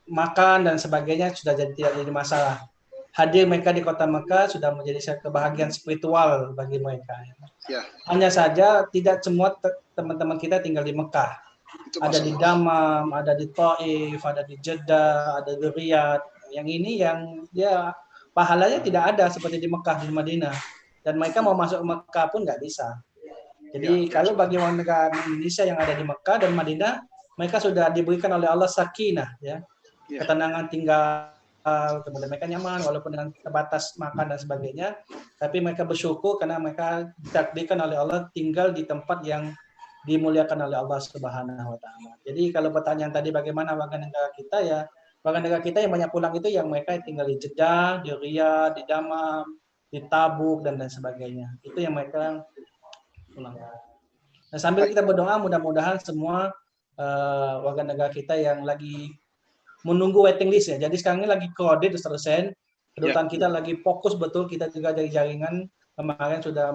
S2: Makan dan sebagainya sudah tidak jadi masalah. hadir mereka di kota Mekah sudah menjadi satu kebahagiaan spiritual bagi mereka.
S5: Ya,
S2: Hanya saja tidak semua teman-teman kita tinggal di Mekah.
S5: itu
S2: Ada di
S5: masalah.
S2: Damam, ada di Taif, ada di Jeddah, ada di Riyadh. Yang ini yang dia pahalanya tidak ada seperti di Mekah, di Madinah. Dan mereka mau masuk Mekah pun nggak bisa. Jadi kalau bagi warga Indonesia yang ada di Mekah dan Madinah, mereka sudah diberikan oleh Allah sakinah, ya,
S5: Ya.
S2: ketenangan tinggal, kemudian mereka nyaman walaupun dengan terbatas makan dan sebagainya, tapi mereka bersyukur karena mereka ditakdirkan oleh Allah tinggal di tempat yang dimuliakan oleh Allah Subhanahu wa taala. Jadi kalau pertanyaan tadi bagaimana warga negara kita, ya warga negara kita yang banyak pulang itu yang mereka tinggal di Jeddah, di Riyadh, di Damam, di Tabuk dan lain sebagainya. Itu yang mereka pulang. Nah, sambil kita berdoa mudah-mudahan semua warga negara kita yang lagi menunggu waiting list, ya. Jadi sekarang ini lagi crowded, Ustaz Hussein. Kedutaan kita lagi fokus betul, kita juga dari jaringan kemarin sudah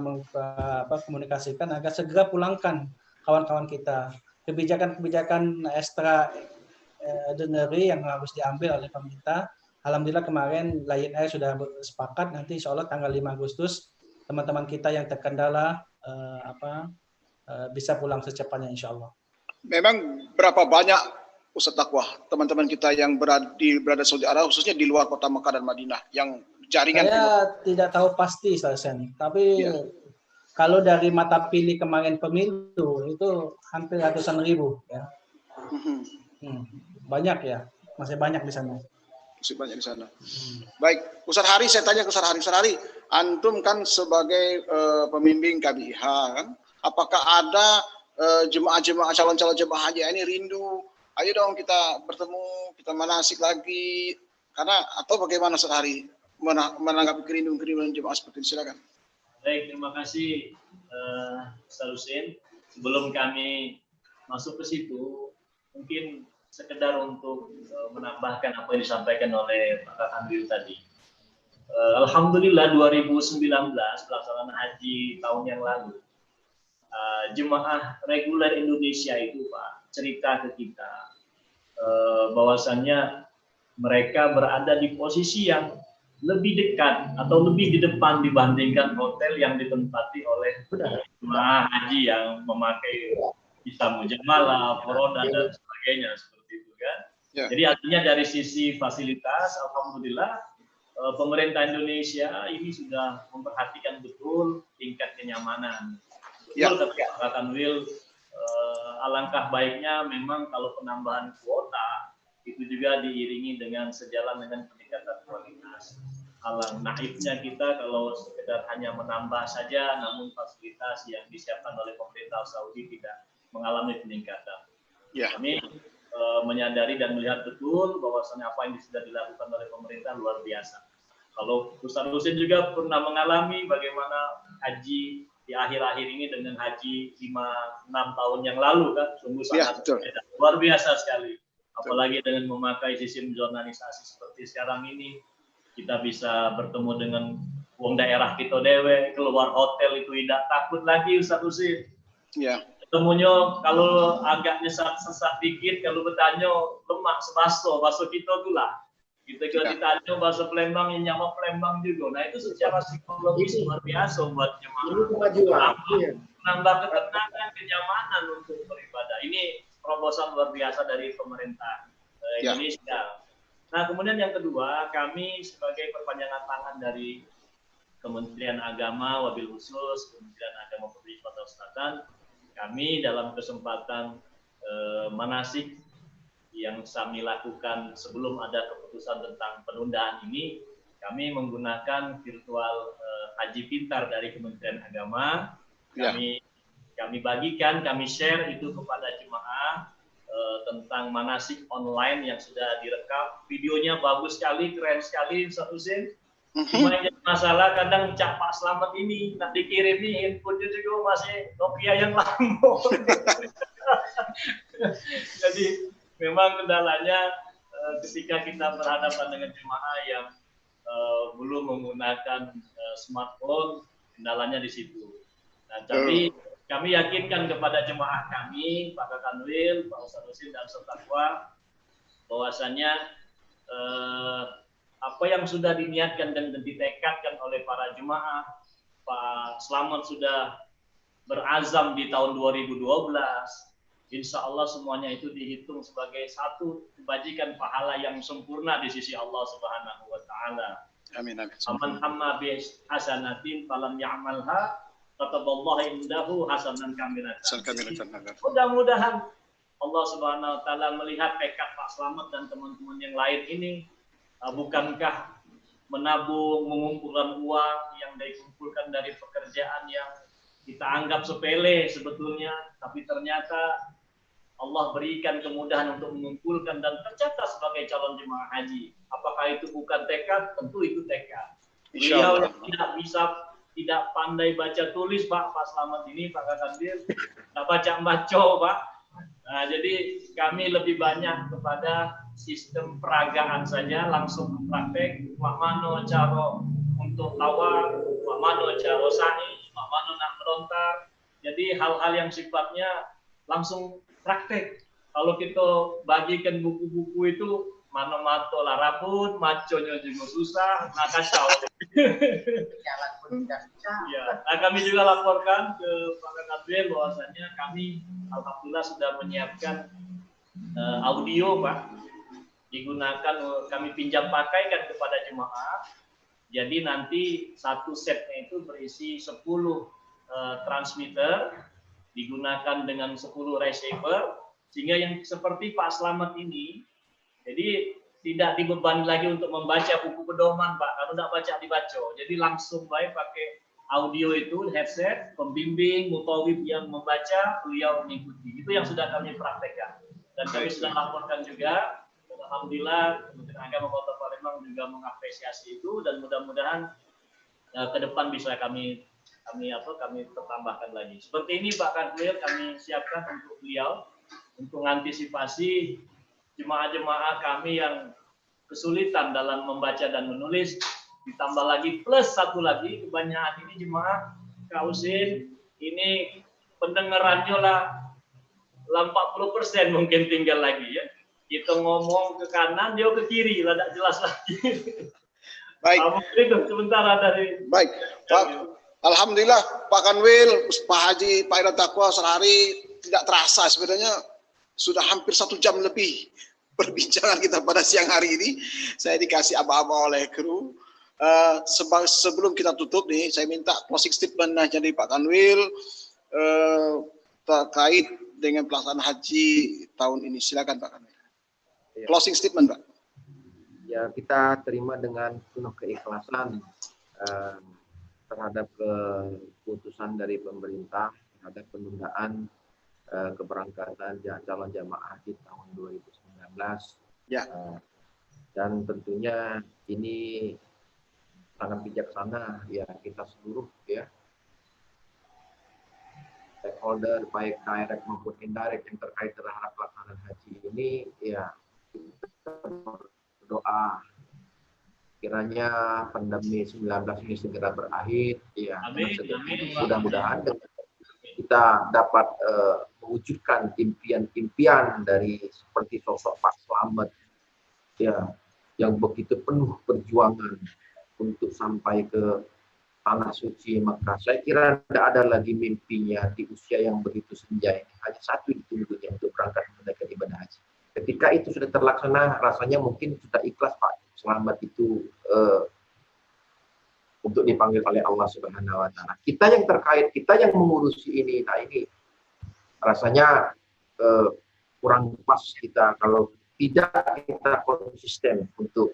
S2: komunikasikan agar segera pulangkan kawan-kawan kita. Kebijakan-kebijakan extraordinary yang harus diambil oleh pemerintah. Alhamdulillah kemarin Lion Air sudah sepakat nanti insya Allah tanggal 5 Agustus teman-teman kita yang terkendala bisa pulang secepatnya insya Allah.
S5: Memang berapa banyak Ustaz Taqwa, teman-teman kita yang berada Saudi Arabia, khususnya di luar kota Mekah dan Madinah, yang jaringan?
S2: Saya tidak tahu pasti, Sen, tapi kalau dari mata pilih kemarin pemilu itu hampir ratusan ribu, ya. Banyak ya, masih banyak di sana.
S5: Masih banyak di sana. Baik, Ustaz Hari, saya tanya ke Ustaz Hari. Ustaz Hari, antum kan sebagai pembimbing KBIH, kan? Apakah ada jemaah-jemaah calon-calon jemaah haji ini rindu? Ayo dong kita bertemu, kita manasik lagi. Karena atau bagaimana Ustaz Hari menanggapi kerinduan jemaah seperti ini? Silakan.
S7: Baik, terima kasih Ustaz Husin. Sebelum kami masuk ke situ, mungkin sekedar untuk menambahkan apa yang disampaikan oleh Pak Kakandil tadi. Alhamdulillah 2019 pelaksanaan haji tahun yang lalu, jemaah reguler Indonesia itu Pak cerita ke kita bahwasannya mereka berada di posisi yang lebih dekat atau lebih di depan dibandingkan hotel yang ditempati oleh jemaah haji yang memakai visa mujamalah, foroda dan sebagainya seperti itu kan.
S5: Ya.
S7: Jadi artinya dari sisi fasilitas, alhamdulillah pemerintah Indonesia ini sudah memperhatikan betul tingkat kenyamanan. Betul kata Pak Kanwil, alangkah baiknya memang kalau penambahan kuota itu juga diiringi dengan sejalan dengan peningkatan kualitas. Alang naifnya kita kalau sekedar hanya menambah saja, namun fasilitas yang disiapkan oleh pemerintah Saudi tidak mengalami peningkatan. Kami menyadari dan melihat betul bahwasannya apa yang sudah dilakukan oleh pemerintah luar biasa. Kalau Ustaz Husin juga pernah mengalami bagaimana haji di akhir-akhir ini dengan haji 5-6 tahun yang lalu kan, sungguh sangat luar biasa sekali. Apalagi dengan memakai sistem zonalisasi seperti sekarang ini, kita bisa bertemu dengan wong daerah kita dewe, keluar hotel itu tidak takut lagi Ustaz Husin.
S5: Ya.
S7: Ketemunya kalau agak sesak dikit, kalau bertanya lemak sebasto, baso kita tuh lah. Kita kalau ditanya bahasa Palembang, yang nyawa Palembang juga. Nah itu secara psikologis luar biasa buat jemaah. Menambah ketenangan, kenyamanan untuk beribadah. Ini terobosan luar biasa dari pemerintah Indonesia. Nah kemudian yang kedua, kami sebagai perpanjangan tangan dari Kementerian Agama, wabil khusus Kementerian Agama Provinsi Sumatera Selatan, kami dalam kesempatan manasik yang kami lakukan sebelum ada keputusan tentang penundaan ini, kami menggunakan virtual haji pintar dari Kementerian Agama. Kami bagikan, kami share itu kepada jemaah tentang manasik online yang sudah direkam. Videonya bagus sekali, keren sekali Ustaz Husin. Cuma yang masalah kadang Cak Pak Slamet ini nak dikirimi inputnya juga masih Nokia yang lama. Jadi memang kendalanya ketika kita berhadapan dengan jemaah yang belum menggunakan smartphone, kendalanya di situ. Nah, tapi kami yakinkan kepada jemaah kami, Pak Kanwil, Pak Ustaz Husin dan Ustaz Taqwa, bahwasannya apa yang sudah diniatkan dan ditekadkan oleh para jemaah, Pak Slamet sudah berazam di tahun 2012, insya Allah semuanya itu dihitung sebagai satu kebajikan pahala yang sempurna di sisi Allah Subhanahu wa Ta'ala.
S5: Amin, amin.
S7: Aman hamma bi hasanatin falam ya'malha kataballahu indahu hasanan kamilatan. Mudah-mudahan Allah Subhanahu wa Ta'ala melihat tekad Pak Slamet dan teman-teman yang lain ini, bukankah menabung, mengumpulkan uang yang dikumpulkan dari pekerjaan yang kita anggap sepele sebetulnya, tapi ternyata Allah berikan kemudahan untuk mengumpulkan dan tercatat sebagai calon jemaah haji. Apakah itu bukan tekad? Tentu itu tekad. Beliau tidak pandai baca tulis, Pak Slamet ini, Pak Kakandir, tidak baca Pak. Nah, jadi kami lebih banyak kepada sistem peragaan saja, langsung praktek. Mak mano caro untuk tawar, mak mano caro sa'i, mak mano nak merontar. Jadi hal-hal yang sifatnya langsung praktek. Kalau kita bagikan buku-buku itu, mano mato lah raput, maconya juga susah, nah kacau.
S4: Jalan pun tidak bisa.
S7: Ya, nah kami juga laporkan ke Pak Kakandir bahwasanya kami alhamdulillah sudah menyiapkan audio, Pak, digunakan, kami pinjam pakaikan kepada jemaah. Jadi nanti satu setnya itu berisi 10 transmitter, digunakan dengan 10 receiver, sehingga yang seperti Pak Slamet ini, jadi tidak dibebani lagi untuk membaca buku pedoman, Pak, kalau tidak baca dibaca. Jadi langsung baik pakai audio itu, headset, pembimbing, mutawib yang membaca, beliau mengikuti. Itu yang sudah kami praktekkan. Dan kami sudah laporkan juga, alhamdulillah, Kementerian Agama Kota Palembang juga mengapresiasi itu, dan mudah-mudahan ke depan bisa kami tambahkan lagi. Seperti ini Pak Kanwil, kami siapkan untuk beliau, untuk mengantisipasi jemaah-jemaah kami yang kesulitan dalam membaca dan menulis, ditambah lagi plus satu lagi, kebanyakan ini jemaah Kausin ini pendengarannya lah 40% mungkin tinggal lagi ya. Kita ngomong ke kanan, dia ke kiri, lah tidak jelas lagi.
S5: Baik.
S7: Itu sebentar dari.
S5: Baik, Pak. Alhamdulillah Pak Kanwil, Pak Haji, Pak Ira Taqwa sehari tidak terasa sebenarnya sudah hampir 1 jam lebih perbincangan kita pada siang hari ini. Saya dikasih aba-aba oleh kru. Sebelum kita tutup nih, saya minta closing statement dari Pak Kanwil terkait dengan pelaksanaan haji tahun ini. Silakan Pak Kanwil.
S6: Ya.
S5: Closing statement, Pak.
S6: Ya, kita terima dengan penuh keikhlasan terhadap keputusan dari pemerintah terhadap penundaan keberangkatan calon jamaah haji tahun 2019.
S5: Ya.
S6: Dan tentunya ini sangat bijaksana ya, kita seluruh ya stakeholder baik direct maupun indirect yang terkait terhadap pelaksanaan haji ini ya, berdoa kiranya pandemi 19 ini segera berakhir ya. Mudah-mudahan kita dapat mewujudkan impian-impian dari seperti sosok Pak Slamet ya, yang begitu penuh perjuangan untuk sampai ke tanah suci Mekah. Saya kira tidak ada lagi mimpinya di usia yang begitu senja ini. Hanya satu ditunggunya untuk berangkat menunaikan ibadah haji. Ketika itu sudah terlaksana, rasanya mungkin sudah ikhlas Pak Slamet itu untuk dipanggil oleh Allah Subhanahu wa Ta'ala. Kita yang terkait, kita yang mengurusi ini, nah ini rasanya kurang pas kita kalau tidak kita konsisten untuk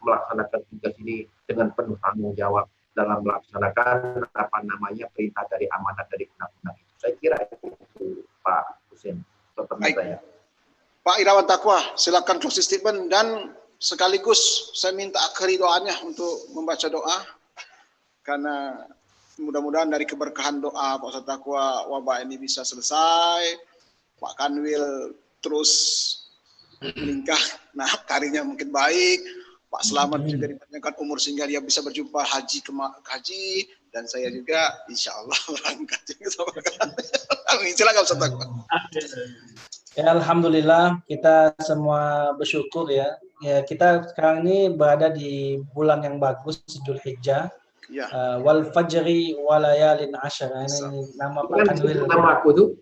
S6: melaksanakan tugas ini dengan penuh tanggung jawab dalam melaksanakan perintah dari amanat dari undang-undang itu. Saya kira itu Pak Husin. Saya.
S5: Pak Irawan Taqwa, silakan closing statement dan sekaligus saya minta akhiri doanya untuk membaca doa karena mudah-mudahan dari keberkahan doa Pak Ustadz Taqwa wabah ini bisa selesai, Pak Kanwil terus meningkat, nah karirnya mungkin baik, Pak Slamet juga dipanjangkan umur sehingga dia bisa berjumpa haji ke haji, dan saya juga insya Allah berangkat. Silakan Ustadz Taqwa.
S2: Ya, alhamdulillah kita semua bersyukur ya ya kita sekarang ini berada di bulan yang bagus, Dzulhijjah.
S5: Ya.
S2: Wal fajri walayalin ashar. Ini nama Pak
S6: Kan
S2: Kanwil.
S6: nama aku tuh.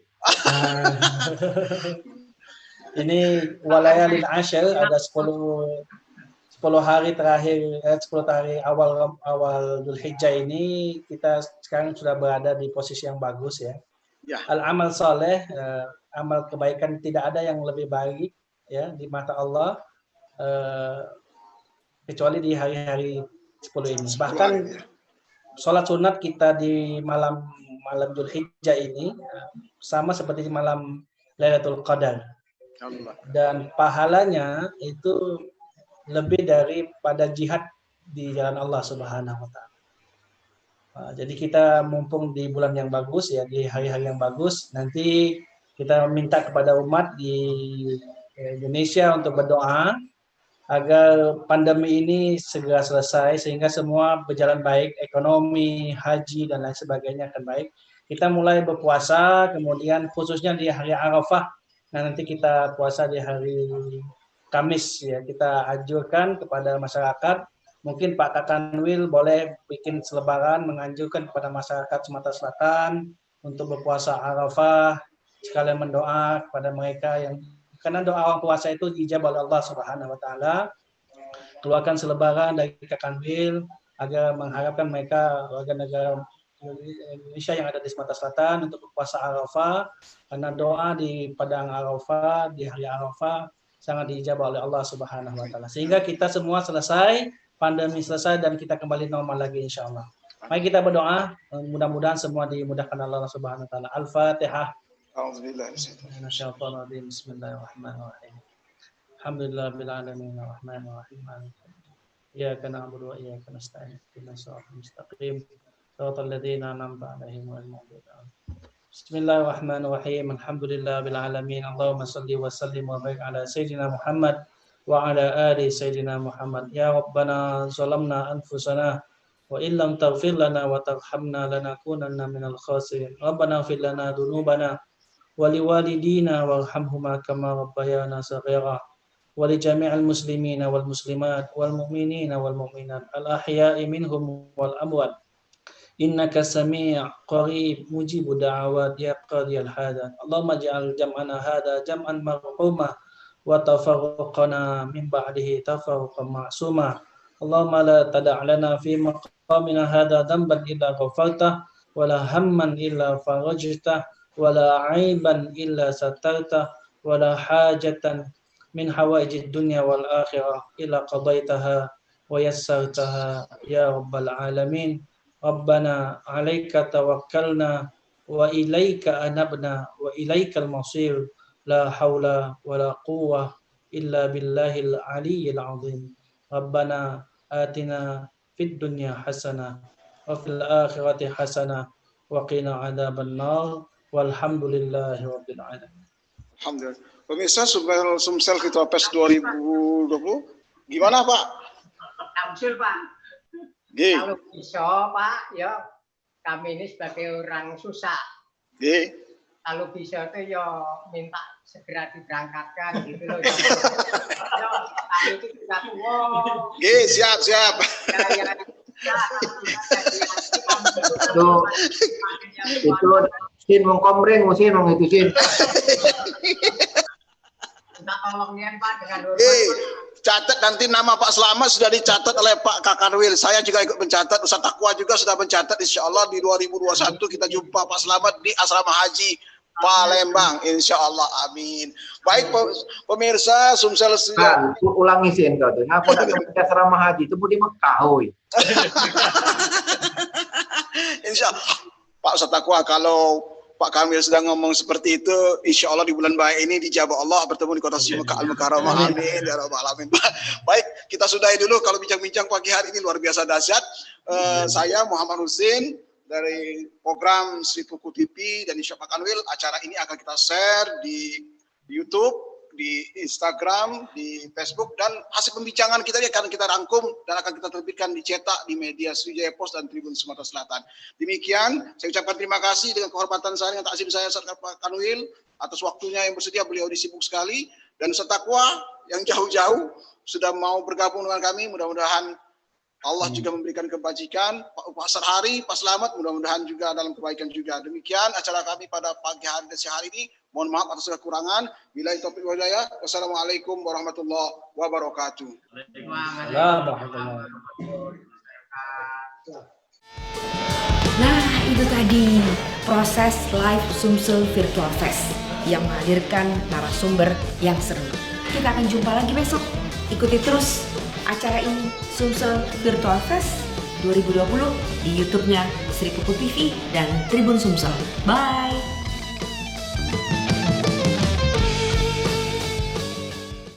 S2: Ini walayalin ashar, ada 10 hari terakhir, 10 hari awal Dzulhijjah ini kita sekarang sudah berada di posisi yang bagus ya.
S5: Ya.
S2: Al-amal soleh, amal kebaikan tidak ada yang lebih baik ya di mata Allah kecuali di hari-hari 10 ini. Bahkan sholat sunat kita di malam Dzulhijjah ini sama seperti malam Lailatul Qadar. Dan pahalanya itu lebih daripada jihad di jalan Allah Subhanahu wa taala. Jadi kita mumpung di bulan yang bagus ya, di hari-hari yang bagus, nanti kita minta kepada umat di Indonesia untuk berdoa agar pandemi ini segera selesai sehingga semua berjalan baik, ekonomi, haji dan lain sebagainya akan baik. Kita mulai berpuasa, kemudian khususnya di hari Arafah, nah nanti kita puasa di hari Kamis ya, kita anjurkan kepada masyarakat, mungkin Pak Kakanwil boleh bikin selebaran menganjurkan kepada masyarakat Sumatera Selatan untuk berpuasa Arafah, sekalian mendoa kepada mereka yang karena doa orang puasa itu dijabah oleh Allah Subhanahu wa taala. Keluarkan selebaran dari Kakanwil agar mengharapkan mereka warga negara Indonesia yang ada di Sumatera Selatan untuk berpuasa Arafah, karena doa di padang Arafah, di hari Arafah sangat diijabah oleh Allah Subhanahu wa taala. Sehingga kita semua selesai, pandemi selesai dan kita kembali normal lagi insyaallah. Mari kita berdoa, mudah-mudahan semua dimudahkan Allah Subhanahu wa taala. Al-Fatihah. A'udzubillahi Bismillahirrahmanirrahim. Alhamdulillahirabbil alamin arrahmanir rahim. Iyyaka na'budu wa iyyaka nasta'in. Ihdinas siratal mustaqim. Shiratal ladzina an'amta 'alaihim ghairil maghdubi 'alaihim. Bismillahirrahmanirrahim. Alhamdulillahirabbil alamin. Allahumma shalli wa sallim wa barik ala sayyidina Muhammad wa ala ali sayyidina Muhammad. Ya Rabbana zalamna anfusana wa illam taghfir lana wa tarhamna lanakunanna minal khasirin. Rabbana ighfir lana dzunubana wa liwalidina warhamhuma kama rabbayana shaghira wa li jami'il muslimina wal muslimat wal mu'minina wal mu'minat al ahya'i minhum wal amwat. Innaka sami' qarib mujibu da'awat ya qadiyal hadat. Allahumma ij'al jam'ana hadha jam'an marhuma wa tafarruqana min ba'dihi tafarruqan ma'suma. Allahumma la tada' lana fi maqamina hadha dhanban illa ghafartah wa la hamman illa farajtah wa la 'aiban illa satartah wa la hajatan min hawaijid dunya wal akhirah illa qadaitaha wa yassartaha ya rabbal alamin. Rabbana 'alaika tawakkalna wa ilaika anabna wa ilaikal masir. La haula wa la quwwah illa billahil aliyyil azim. Rabbana atina fid dunya hasanah wa fil akhirati hasanah wa qina adzaban nar. Walhamdulillahi rabbil alamin.
S5: Alhamdulillah. Pemirsa Sumsel Fitrah Fest 2020, gimana Pak?
S4: Tamsul Pak.
S5: G.
S4: Kalau bisa Pak, ya kami ini sebagai orang susah.
S5: G.
S4: Kalau bisa tuh ya minta segera diberangkatkan gitu loh. Ya, kami itu sudah tua.
S5: G, siap.
S6: Itu Sin mengkombreng, Sin itu Sin.
S4: Minta tolongnya Pak dengan hormat.
S5: Catat nanti nama Pak Slamet sudah dicatat oleh Pak Kakanwil. Saya juga ikut mencatat. Ustaz Taqwa juga sudah mencatat. Insya Allah di 2021 kita jumpa Pak Slamet di Asrama Haji Palembang. Insya Allah. Amin. Baik pemirsa Sumsel.
S6: Ulangi Sin kau tuh. Aku nak ke Asrama Haji itu di Mekah.
S5: Insya Allah. Pak Ustaz Taqwa, kalau Pak Kamil sedang ngomong seperti itu, insya Allah di bulan baik ini dijabah Allah bertemu di kota suci Mekah Al-Mukarramah. Amin ya rabbal alamin. Baik, kita sudahi dulu kalau bincang-bincang pagi hari ini luar biasa dahsyat. Saya Muhammad Husin dari program Sri Puku TV dan insya Allah Pak Kanwil, acara ini akan kita share di YouTube, di Instagram, di Facebook, dan hasil pembicaraan kita ini akan kita rangkum dan akan kita terbitkan dicetak di media Sriwijaya Post dan Tribun Sumatera Selatan. Demikian, saya ucapkan terima kasih dengan kehormatan saya, dengan takzim saya Ustaz Kanwil atas waktunya yang bersedia. Beliau disibuk sekali, dan Ustaz Taqwa yang jauh-jauh sudah mau bergabung dengan kami. Mudah-mudahan Allah juga memberikan kebajikan, Pak Sarhari, Pak Selamat, mudah-mudahan juga dalam kebaikan juga. Demikian acara kami pada pagi hari dan siang hari ini. Mohon maaf atas kekurangan. Billahi taufiq wal hidayah. Wassalamualaikum warahmatullahi wabarakatuh.
S1: Nah, itu tadi proses live Sumsel Virtual Fest yang menghadirkan narasumber yang seru. Kita akan jumpa lagi besok. Ikuti terus acara ini, Sumsel Virtual Fest 2020 di YouTube-nya Sri Puku TV dan Tribun Sumsel. Bye!